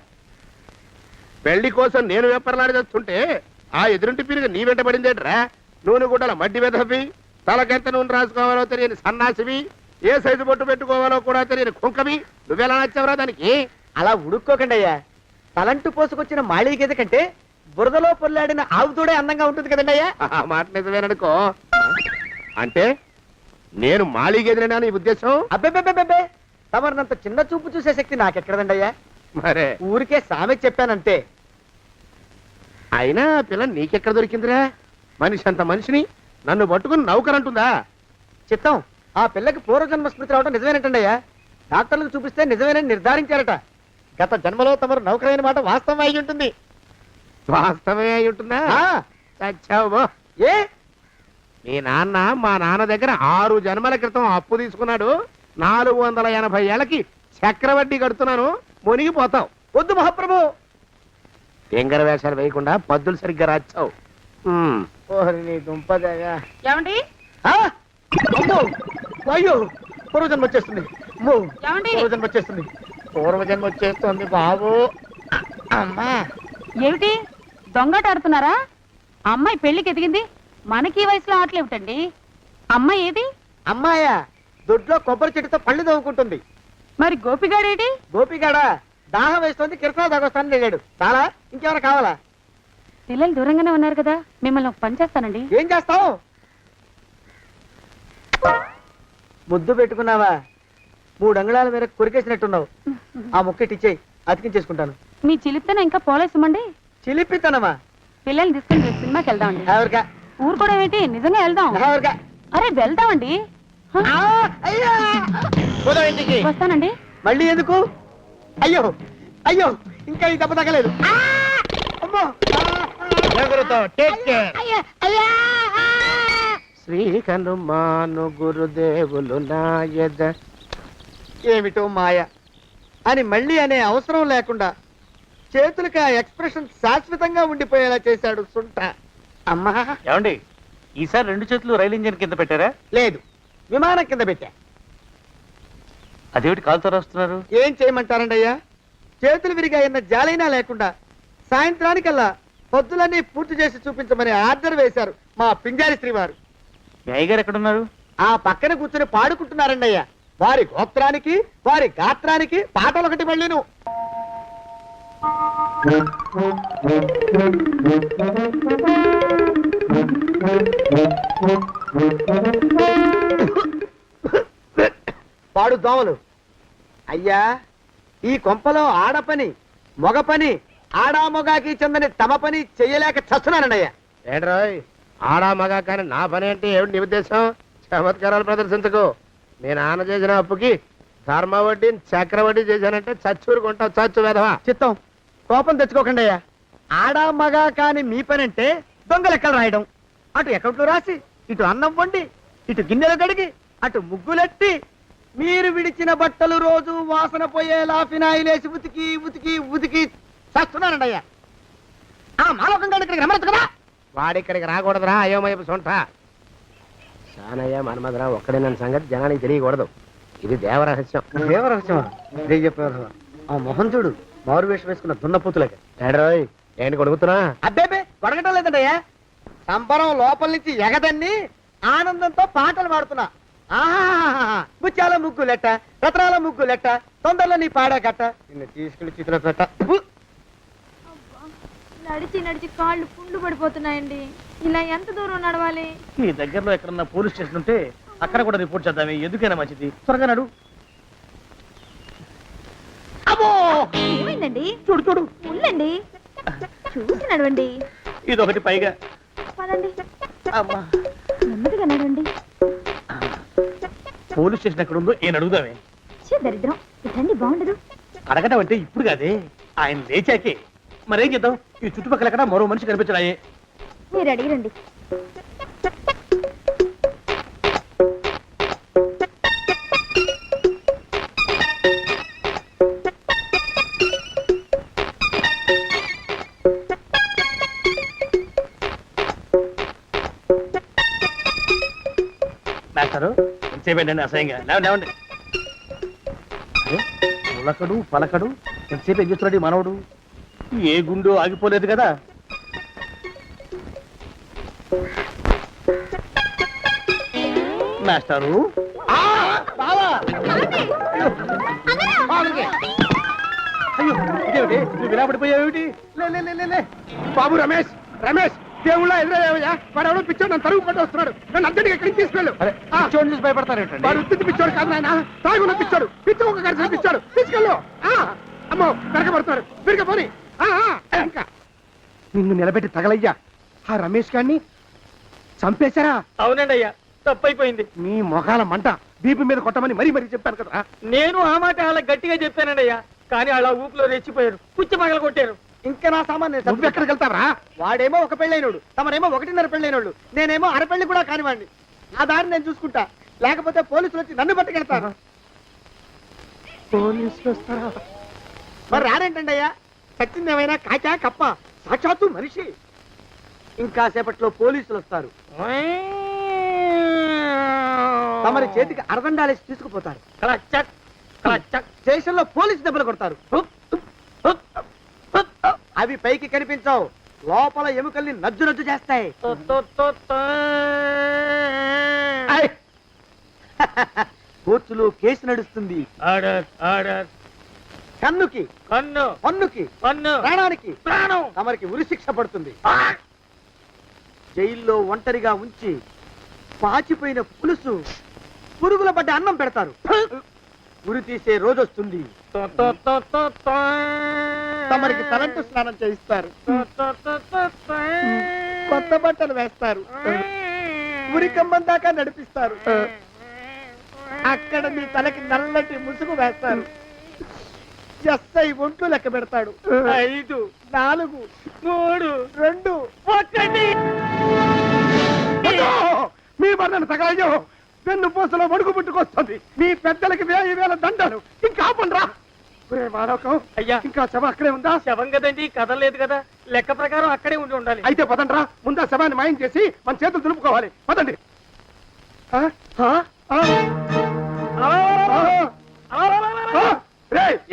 H: పెళ్లి కోసం నేను వెప్పర్లాడి చేస్తుంటే ఆ ఎదురింటి పిరిగి నీ వెంట పడిందేట్రా? నూనె గుడ్డల మడ్డి వెధవి, తలకెంత నూనె రాసుకోవాలో తెలియని సన్నాసివి, ఏ సైజు బొట్టు పెట్టుకోవాలో కూడా తెలియని కుంకవి, నువ్వెలా నచ్చావురా దానికి?
G: అలా ఉడుక్కోకండి అయ్యా. తలంటు పోసుకొచ్చిన మాళీ గేదె కంటే బురదలో పొల్లాడిన ఆవు తోడే అందంగా ఉంటుంది కదండి అయ్యా.
H: ఆ మాట నిజమేననుకో. అంటే నేను మాళీగేదినా నీ ఉద్దేశం?
G: అబ్బెబ్బెబ్బెబ్బే, తమరినంత చిన్న చూపు చూసే శక్తి నాకెక్కడదండి అయ్యా.
H: మరే
G: ఊరికే సామె చెప్పానంతే.
H: అయినా ఆ పిల్ల నీకెక్కడ దొరికిందిరా? మనిషి అంత మనిషిని నన్ను పట్టుకుని నౌకరంటుందా?
G: చిత్తం, ఆ పిల్లకి పూర్వజన్మ స్మృతి రావడం నిజమేనటండి అయ్యా. డాక్టర్లకు చూపిస్తే నిజమేనని నిర్ధారించారట. గత జన్మలో తమరు నౌకరైన మాట వాస్తవం అయి ఉంటుంది.
H: వాస్తవమే అయి ఉంటుందా? చచ్చావు.
G: ఏ
H: మీ నాన్న మా నాన్న దగ్గర 6 జన్మల క్రితం అప్పు తీసుకున్నాడు. 480 ఏళ్ళకి చక్రవడ్డీ కడుతున్నాను, మునిగిపోతావు.
G: వద్దు మహాప్రభు.
H: ఎంగర వేషాలు వేయకుండా పద్దులు సరిగ్గా రాచావు.
G: ఓహరి నీ దుంపదగా.
C: ఏమండి?
G: అమ్మో అయ్యో, పూర్వజన్మ వచ్చేస్తుంది. అమ్మో,
C: ఏమండి?
G: పూర్వజన్మ వచ్చేస్తుంది.
H: పూర్వజన్మ వచ్చేస్తుంది బాబు.
G: అమ్మా,
C: ఏమిటి దొంగట ఆడుతున్నారా? అమ్మాయి పెళ్లికి ఎదిగింది, మనకి ఈ వయసులో ఆటలేమిటండి? అమ్మాయి ఏది?
G: అమ్మాయా దొడ్లో కొబ్బరి చెట్టుతో పళ్ళు తవ్వుకుంటుంది.
C: మరి గోపిగాడేటి?
G: గోపిగాడ దాహం వేస్తుంది, కిరసనాలు తాగొస్తానని వెళ్ళాడు. చాలా, ఇంకేమైనా కావాలా?
C: పిల్లలు దూరంగానే ఉన్నారు కదా, మిమ్మల్ని ఒక పని చేస్తానండి.
G: ఏం చేస్తావు? ముద్దు పెట్టుకున్నావా? 3 అంగుళాల మేర కొరికేసినట్టున్నావు. ఆ ముక్కటిచ్చేయి, అతికించేసుకుంటాను.
C: మీ చిలిపితనం ఇంకా పోలేసమండి.
G: చిలిపితనమా?
C: పిల్లల్ని తీసుకుని రేపు సినిమాకి వెళ్దామండి.
G: ఎవరికా?
C: ఊరు కూడా ఏంటి, నిజంగా వెళ్దాం.
G: ఎవరికా?
C: అరే వెళ్దామండి. హ?
G: అయ్యా, పోదాం ఇంటికి.
C: వస్తానండి.
G: మళ్ళీ ఎందుకు? అయ్యో అయ్యో, ఇంకా ఈ దెబ్బ తగ్గలేదు. అమ్మో,
H: శ్రీ హనుమాను గురుదేవులు నాయద.
G: ఏమిటో మాయ అని మళ్ళీ అనే అవసరం లేకుండా చేతులకి ఆ ఎక్స్ప్రెషన్ శాశ్వతంగా ఉండిపోయేలా చేశాడు సుంట. అమ్మా,
I: ఏమండి ఈసారి 2 చేతులు రైలు ఇంజిన్ కింద పెట్టారా?
G: లేదు, విమానం కింద పెట్టా.
I: అదేమిటి కాలుతో రాస్తున్నారు?
G: ఏం చేయమంటారండి అయ్యా? చేతులు విరిగాయన్న జాలైనా లేకుండా సాయంత్రానికల్లా పొద్దులన్నీ పూర్తి చేసి చూపించమని ఆర్డర్ వేశారు మా పింజారి శ్రీ వారు.
I: మీ అయ్యగారు ఎక్కడున్నారు?
G: ఆ పక్కన కూర్చొని పాడుకుంటున్నారండి అయ్యా. వారి గోత్రానికి వారి గాత్రానికి పాటలు ఒకటి మళ్ళీను. పాడు దోమలు. అయ్యా, ఈ కొంపలో ఆడపని మొగ పని ఆడా మొగాకి చెందని తమ పని చెయ్యలేక చస్తున్నానండయ్యా.
H: ఏంట్రాయ్, ఆడా మగా కానీ నా పని అంటే ఏమిటి నీ ఉద్దేశం? చమత్కారాలు ప్రదర్శించకు. మీ నాన్న చేసిన అప్పుకి ధర్మ వడ్డీ చక్రవడ్డీ చేశానంటే చచ్చూరుకుంటావు, చచ్చు వెధవా.
G: చిత్తం, కోపం తెచ్చుకోకండి అయ్యా. ఆడా మగా కాని మీ పని అంటే దొంగ లెక్కలు రాయడం. అటు అకౌంట్లో రాసి, ఇటు అన్నం వండి, ఇటు గిన్నెలు కడిగి, అటు ముగ్గులెట్టి, మీరు విడిచిన బట్టలు రోజు వాసన పోయేలా ఫినాయిలేసి ఉతికి ఉతికి ఉతికి చస్తున్నానండి అయ్యా. ఆ మాలోకం గారి ఇక్కడికి రమ్మచ్చు కదా.
H: వాడిక్కడికి రాకూడదురా అయోమయపు సొంట. శానయ్య మన్మధరా ఒక్కడే నన్ను సంగతి జనానికి తెలియకూడదు. ఇది దేవరహస్యం.
G: దేవరహస్యం చెప్పారు. ఆ మొహం చూడు, మారు వేషం వేసుకున్న దున్నపోతులకి.
H: ఏడ్రోయ్, ఏంటి కొడుకుతున్నా?
G: అబ్బేబే, కొడగటం లేదండి అయ్యా. సంబరం లోపల నుంచి ఎగదన్ని ఆనందంతో పాటలు పాడుతున్నా. ఆహా, ముత్యాల ముగ్గు లెట్ట, రత్నాల ముగ్గు లెట్ట, తొందరలో నీ పాడా కట్ట, నిన్ను తీసుకెళ్లి చిత్ర పెట్ట.
K: నడిచి నడిచి కాళ్ళు పుండ్లు పడిపోతున్నాయండి.
C: ఇలా ఎంత దూరం నడవాలి?
B: ఈ దగ్గరలో ఎక్కడన్నా పోలీస్ స్టేషన్ ఉంటే అక్కడ కూడా రిపోర్ట్ చేద్దామే, ఎందుకైనా మంచిది. త్వరగా నడు. అమ్మో!
C: ఏమైందండి?
B: చూడు చూడు,
C: ఉండండి, చూసి నడవండి.
B: ఇదొకటి పైగా.
C: పదండి,
B: అమ్మా,
C: నెమ్మదిగా నడవండి.
B: పోలీస్ స్టేషన్ ఎక్కడ ఉందో ఏం అడుగుదామే.
C: దరిద్రం, ఇటండి బాగుండదు.
B: అడగటం అంటే ఇప్పుడు కాదే, ఆయన లేచాకే. మరేం చేద్దాం, ఈ చుట్టుపక్కల ఎక్కడ మరో మనిషి కనిపించడాయే.
C: మీరు అడిగిరండి.
B: మాస్టరు ఎంతసేపేంటండి అసహ్యంగా? లేవండి లేవండి. అరే, ఉలకడు పలకడు, ఎంతసేపు ఏం చేస్తున్నాడు ఈ మనవడు? ఏ గుండు ఆగిపోలేదు కదా. మాస్టరు, అయ్యో ఇదేమిటి, నువ్వు ఇలా పడిపోయావేమిటి? లే లే లే, లే లే.
H: బాబు రమేష్, రమేష్ దేవుళ్ళ ఎదురయ్యా, వాడు ఎవడో పిచ్చోడు నన్ను తరుగు కొట్టి వస్తున్నాడు. నన్ను అద్దెకి ఎక్కడికి తీసుకెళ్ళు.
F: చూసి భయపడతారేంటండి?
H: వాడు ఉత్తి పిచ్చోడు కాదు నాయన, తాగున్న పిచ్చోడు, పిచ్చి ఒక కలిసి పిచ్చాడు. తీసుకెళ్ళు. అమ్మో వెనకబడుతున్నాడు, విరిగపోని. ఇంకా నిన్ను నిలబెట్టి తగలయ్యా. ఆ రమేష్ గారిని చంపేశారా?
E: అవునండి అయ్యా, తప్పైపోయింది.
H: మీ మొఖాల మంట, బీపీ మీద కొట్టమని మరీ మరీ చెప్పాను కదా.
E: నేను ఆ మాట అలా గట్టిగా చెప్పానండి అయ్యా, కానీ అలా ఊపిలో రెచ్చిపోయారు, పుచ్చి పగల కొట్టారు.
G: ఇంకా నా సామాన్
H: నువ్వు ఎక్కడికి వెళ్తావరా?
G: వాడేమో ఒక పెళ్ళైనోడు, తమరేమో 1.5 పెళ్ళైనోళ్ళు, నేనేమో అరపెళ్ళి కూడా కానివ్వండి. ఆ దారి నేను చూసుకుంటా, లేకపోతే పోలీసులు వచ్చి నన్ను పట్టుకెళ్తారు.
H: పోలీసులు వస్తారా?
G: మరి రారేంటండి అయ్యా, చచ్చింది ఏమైనా కాచా కప్ప, సాక్షాత్తు మనిషి. ఇంకా సేపట్లో పోలీసులు వస్తారు, తమరి చేతికి అరదండాలేసి తీసుకుపోతారు.
E: క్లచక్, క్లచక్.
G: స్టేషన్ లో పోలీసు దెబ్బలు కొడతారు. అవి పైకి కనిపించవు, లోపల ఎముకల్ని నజ్జు నజ్జు చేస్తాయి. కోర్టులో కేసు నడుస్తుంది.
E: Order, order.
G: కన్నుకి
E: కన్ను,
G: పన్నుకి
E: పన్ను,
G: ప్రాణానికి
E: ప్రాణం.
G: తమరికి ఉరి శిక్ష పడుతుంది. జైల్లో ఒంటరిగా ఉంచి పాచిపోయిన పులుసు, పురుగుల పడ్డ అన్నం పెడతారు. ఉరి తీసే రోజు వస్తుంది, తమరికి తలంటు స్నానం చేయిస్తారు, కొత్త బట్టలు వేస్తారు, ఉరికంబం దాకా నడిపిస్తారు. అక్కడ మీ తలకి నల్లటి ముసుగు వేస్తారు. ఎస్ఐ ఒంట్లు లెక్క పెడతాడు. 5, 4, 3, 2, 1.
H: మీ వర్ణన తగలయ్యో, వెన్ను పూసలో వణుకు పుట్టుకొస్తుంది. మీ పెద్దలకి 1000 దండాలు. ఇంకా ఆపండ్రా.
E: అయ్యా,
H: ఇంకా శవం అక్కడే ఉందా?
E: శవం కదండి, కదలలేదు కదా, లెక్క ప్రకారం అక్కడే ఉండి ఉండాలి.
H: అయితే పదండ్రా, ముందా శవాన్ని మాయం చేసి మన చేతులు దులుపుకోవాలి. పదండి.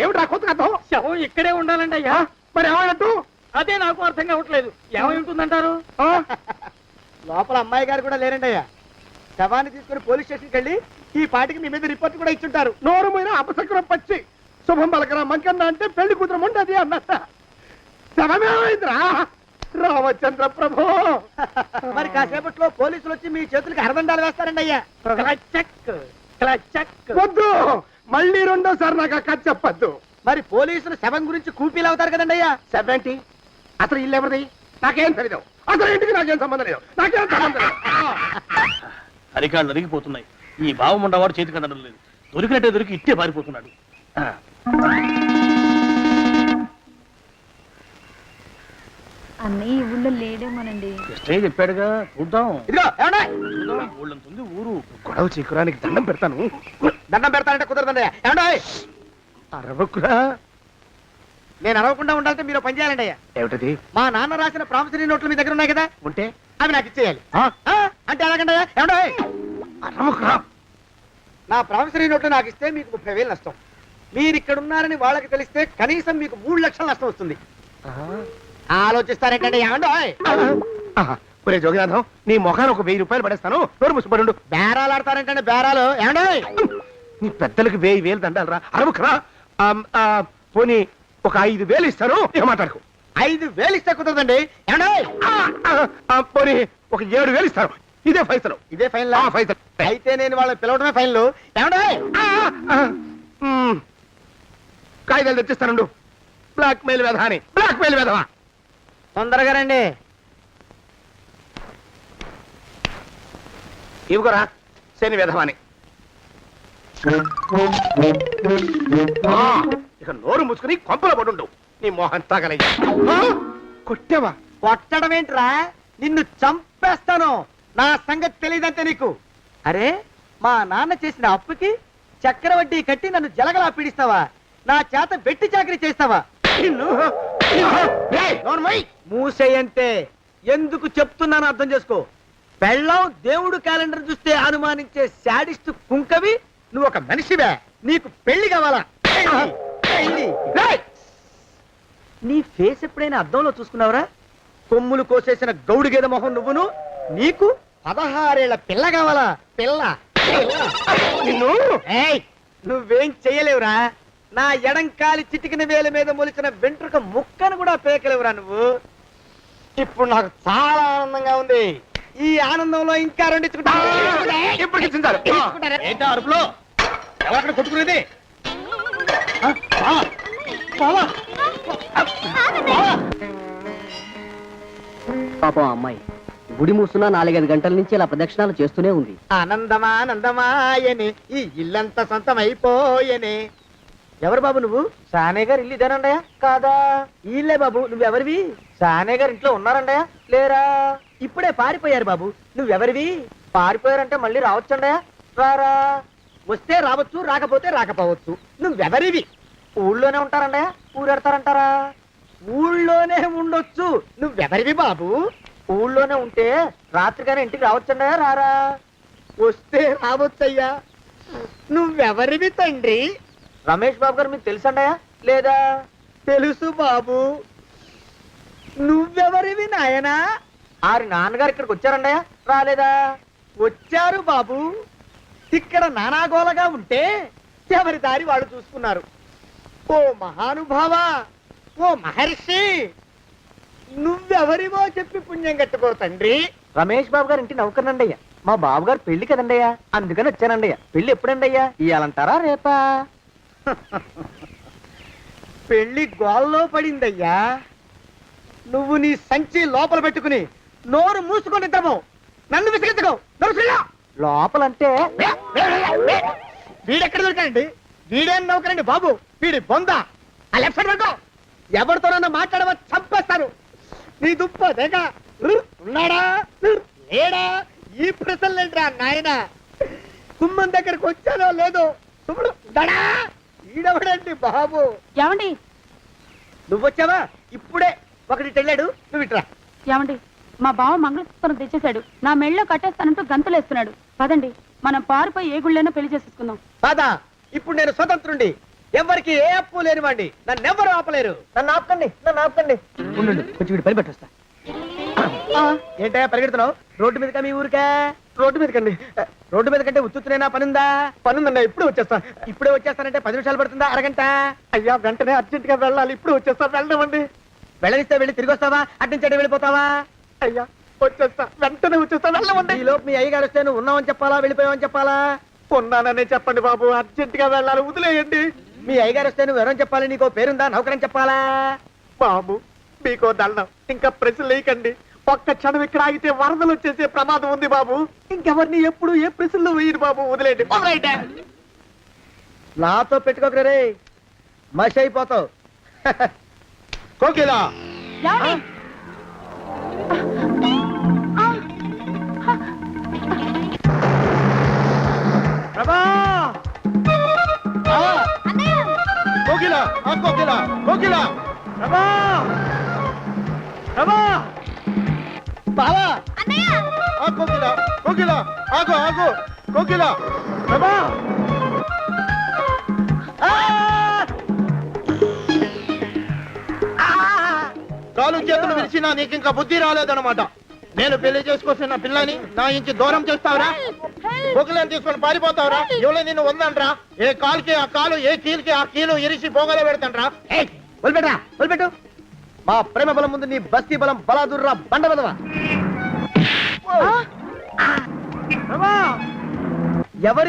H: ఏమిట్రా కొత్త కథ?
E: శవం ఇక్కడే ఉండాలండి అయ్యా.
H: మరి ఏమైనట్టు?
E: అదే నాకు అర్థం కావట్లేదు, ఏమై ఉంటుందంటారు?
G: లోపల అమ్మాయి గారు కూడా లేరండి అయ్యా. శవాన్ని తీసుకుని పోలీస్ స్టేషన్కి వెళ్ళి ఈ పాటికి మీ మీద రిపోర్ట్ కూడా ఇచ్చుంటారు.
H: నోరు మీద అపశకునం పచ్చి శుభం పలకరా మంకన్న అంటే పెళ్లి కూతురు ఉండదు అన్నట్ట. శవమేమైందిరా? రామచంద్ర ప్రభు.
G: మరి కాసేపట్లో పోలీసులు వచ్చి మీ చేతులకి అరదండాలు వేస్తారండి అయ్యా.
E: క్లచక్, క్లచక్.
H: వద్దు, మళ్ళీ రెండోసారి నాకు ఆ కథ చెప్పద్దు.
G: మరి పోలీసులు శవం గురించి కూపీలు అవుతారు కదండి అయ్యా.
H: సెవెంటీ అసలు ఇల్లు ఎవరిది? నాకేం తెలియదు. అసలు ఇంటికి నాకేం సంబంధం లేదు. నాకేం సంబంధం లేదు.
B: అరికాళ్ళు అరిగిపోతున్నాయి. ఈ బావముండవాడు చేతికి అందడం లేదు. దొరికినట్టే దొరికి ఇట్టే పారిపోతున్నాడు.
C: అన్నయ్య ఈ ఊళ్ళో లేడేమోనండి.
B: కృష్ణయ్య చెప్పాడుగా, చూద్దాం.
G: ఇదిగో ఏమండి,
B: ఊళ్ళంతుంది ఊరు.
H: గొడవ చీకురానికి దండం పెడతాను.
G: దండం పెడతానంటే కుదరదండి అయ్యా. ఏమండి,
H: అరవకురా.
G: నేను అరవకుండా ఉండాలంటే మీరు పని చేయాలండి అయ్యా.
H: ఏమిటది?
G: మా నాన్న రాసిన ప్రామిసరీ నోట్లు మీ దగ్గర ఉన్నాయి కదా,
H: ఉంటే
G: అవి నాకు ఇచ్చేయాలి. అంటే ఎలాగండి అయ్యా? ఏమండి,
H: అరవకురా.
G: నా ప్రామిసరీ నోట్లు నాకు ఇస్తే మీకు 30,000 నష్టం. మీరు ఇక్కడ ఉన్నారని వాళ్ళకి తెలిస్తే కనీసం మీకు 3 లక్షల నష్టం వస్తుంది. ఆలోచిస్తారేంటండి? ఏమండి,
H: ఒరే జోగినాథం, నీ మొఖాన్ని ఒక 1000 రూపాయలు పడేస్తాను. నోరు ముసుపడు.
G: బేరాలు ఆడతారేంటండి? బేరాలు ఏమండి?
H: నీ పెద్దలకు 1000 దండాలరా. అరవకురా. పోనీ ఒక 5,000 ఇస్తాను. ఏమాటాడుకో.
G: 5,000 ఇస్తే కుదరదండి. ఏమండి,
H: పోనీ ఒక 7,000 ఇస్తారు. ఇదే ఫైసలు.
G: ఇదే ఫైన్
H: ఫైసలు.
G: అయితే నేను వాళ్ళని పిలవడమే ఫైన్లు. ఏమండే
H: కాగితాలు తెచ్చిస్తానండు. బ్లాక్ మెయిల్ వెధవాని, బ్లాక్ మెయిల్ వెధవా.
G: తొందరగా రండి.
H: ఇవిగోరా శని వెధవాని. ఇక నోరు ముసుకుని కొంపలో పడుండు. నీ మోహన్ తాగలయ్యా. కొట్టావా?
G: కొట్టడం ఏంట్రా, నిన్ను చంపేస్తాను. నా సంగతి తెలియదంటే నీకు. అరే, మా నాన్న చేసిన అప్పుకి చక్రవడ్డీ కట్టి నన్ను జలగలా పీడిస్తావా? నా చేత వెట్టి చాకరీ చేస్తావా? మూసేయంటే ఎందుకు చెప్తున్నాను అర్థం చేసుకో. పెళ్ళం దేవుడు క్యాలెండర్ చూస్తే అనుమానించే శాడిస్ట్ కుంకవి నువ్వు ఒక మనిషివే. నీకు పెళ్లి కావాలా? పెళ్లి. నీ ఫేస్ ఎప్పుడైనా అద్దంలో చూసుకున్నావురా? కొమ్ములు కోసేసిన గౌడు గేదె మొహం నువ్వును. నీకు 16 ఏళ్ల పిల్ల కావాలా? పిల్ల.
H: నిన్ను
G: ఏయ్, నువ్వేం చెయ్యలేవురా. నా ఎడంకాలి చిటికిన వేల మీద మొలిచిన వెంట్రుక ముక్కను కూడా పేకలేవురా నువ్వు. ఇప్పుడు నాకు చాలా ఆనందంగా ఉంది. ఈ ఆనందంలో ఇంకా రెండించుకుంటా.
H: ఎప్పుడు ఇచ్చిందారు?
B: ఏంటా అరుపులో? ఎవరక్కడ కొట్టుకునేది?
E: పాపం అమ్మాయి గుడి మూసున్న 4-5 గంటల నుంచి ఇలా ప్రదక్షిణాలు చేస్తూనే ఉంది.
G: ఆనందమానందమాయని ఈ ఇల్లంతా సొంతం అయిపోయని. ఎవరు బాబు నువ్వు? సానే గారు ఇల్లు ఇదేనండయా? కాదా? ఇల్లే బాబు. నువ్వెవరివి? సానే గారు ఇంట్లో ఉన్నారండయా? లేరా? ఇప్పుడే పారిపోయారు బాబు. నువ్వెవరివి? పారిపోయారంటే మళ్ళీ రావచ్చండయా? రారా. వస్తే రావచ్చు, రాకపోతే రాకపోవచ్చు. నువ్వెవరివి? ఊళ్ళోనే ఉంటారండయా? ఊరెడతారంటారా? ఊళ్ళోనే ఉండొచ్చు. నువ్వెవరివి బాబు? ఊళ్ళోనే ఉంటే రాత్రిగానే ఇంటికి రావచ్చండయా? రారా. వస్తే రావచ్చయ్యా. నువ్వెవరివి తండ్రి? రమేష్ బాబు గారు మీకు తెలుసండయా? లేదా? తెలుసు బాబు. నువ్వెవరివి నాయనా? ఆరి నాన్నగారు ఇక్కడికి వచ్చారండయా? రాలేదా? వచ్చారు బాబు. ఇక్కడ నానాగోలగా ఉంటే ఎవరి దారి వాళ్ళు చూసుకున్నారు. ఓ మహానుభావా, ఓ మహర్షి, నువ్వెవరివో చెప్పి పుణ్యం కట్టుకో తండ్రి. రమేష్ బాబు గారు ఇంటి నౌకర్నండయ్యా. మా బాబు గారు పెళ్లి కదండయ్యా, అందుకని వచ్చానండయ్యా. పెళ్లి ఎప్పుడండయ్యా? ఇయ్యాలంటారా రేపా? పెళ్లి గోల్లో పడిందయ్యా. నువ్వు నీ సంచి లోపల పెట్టుకుని నోరు మూసుకొని నిద్రపో. నన్ను విసిగించుకో. లోపలంటే వీడెక్కడ దొరికాడండి? వీడేం నౌకరండి బాబు, వీడి బొంద. ఆ లెఫ్ట్ సైడ్ పడుకో. ఎవరితోనన్నా మాట్లాడవా చంపేస్తాను. నీ దుప్ప దేక ఉన్నాడా లేడా? ఈ ప్రశ్నలేంట్రా నాయన. కుమ్మం దగ్గరకు వచ్చానో లేదో చూడు. దడా ఈడవడండి బాబు.
C: ఏమండి
G: నువ్వొచ్చావా? ఇప్పుడే ఒకటి వెళ్ళాడు. నువ్వు ఇట్రా.
C: ఏమండి, మా బావ మంగళసూత్రం తెచ్చేశాడు. నా మెళ్ళో కట్టేస్తానంటూ గంతులేస్తున్నాడు. పదండి, మనం పారిపోయి ఏ గుళ్ళైనా పెళ్లి చేసేసుకుందాం.
G: కాదా? ఇప్పుడు నేను స్వతంత్రుండి. ఎవరికి ఏ అప్పు లేనివ్వండి. నన్ను ఎవరు ఆపలేరు. నన్ను ఆపకండి, నన్ను ఆపకండి. ఉండు, కొంచెం వీడి పని పెట్టొస్తా. ఏంటయ్యా పరిగెడుతున్నావు? రోడ్డు మీదకా మీ ఊరికా? రోడ్డు మీదకండి. రోడ్డు మీద కంటే ఉత్తునేనా? పనుందా? పనుందన్నా. ఇప్పుడే వచ్చేస్తా. ఇప్పుడే వచ్చేస్తానంటే 10 నిమిషాలు పడుతుందా? అరగంట? అయ్యా వెంటనే అర్జెంట్ గా వెళ్ళాలి. ఇప్పుడు వచ్చేస్తా. వెళ్ళనివ్వండి. వెళ్ళనిస్తే వెళ్ళి తిరిగి వస్తావా? అడ్డించండి వెళ్ళిపోతావా? అయ్యా వచ్చేస్తా, వెంటనే వచ్చేస్తా. వెళ్ళమండి. ఈ లోపు మీ అయ్యగారు వస్తే నువ్వు ఉన్నావని చెప్పాలా, వెళ్ళిపోయావని చెప్పాలా? ఉన్నాననే చెప్పండి బాబు. అర్జెంట్ గా వెళ్ళాలి, వదిలేయండి. మీ అయ్యగారు వస్తే నువ్వు ఎవరని చెప్పాలి? నీకో పేరుందా? నౌకరని చెప్పాలా? బాబు మీకో దండం. ఇంకా ప్రశ్నలు వేయకండి. ఒక్క క్షణం ఇక్కడ ఆగితే వరదలు వచ్చేసే ప్రమాదం ఉంది బాబు. ఇంకెవరిని ఎప్పుడు ఏ ప్రశ్నలు వేయరు బాబు. వదిలేయండి. నాతో పెట్టుకోకరే, మషి అయిపోతావు.
H: కోకిలా
C: ఏమండి?
G: ప్రభా!
H: కోకిలా కోకిలా కోకిలా
G: ప్రభా! ప్రభా! బావా!
H: కోకిలా కోకిలా ఆగు ఆగు కోకిలా.
G: ప్రభా!
H: కాలు చేతులు విరిచినా నీకు ఇంకా బుద్ధి రాలేదన్నమాట. నేను పెళ్లి చేసుకొస్తున్న పిల్లని నా ఇంటి దూరం చేస్తావురా? బొగ్గులను తీసుకొని పారిపోతావురా? ఎవరో నిన్ను ఉందంట్రా? ఏ కాలుకి ఆ కాలు, ఏ కీలుకి ఆ కీలు ఇరిచి బొగలో పెడతాంట్రా?
G: వదిలిపెట్టరా, వదిలిపెట్టు. మా ప్రేమ బలం ముందు నీ బస్తీ బలం బలాదుర్రా బండ బలవా. ఎవరి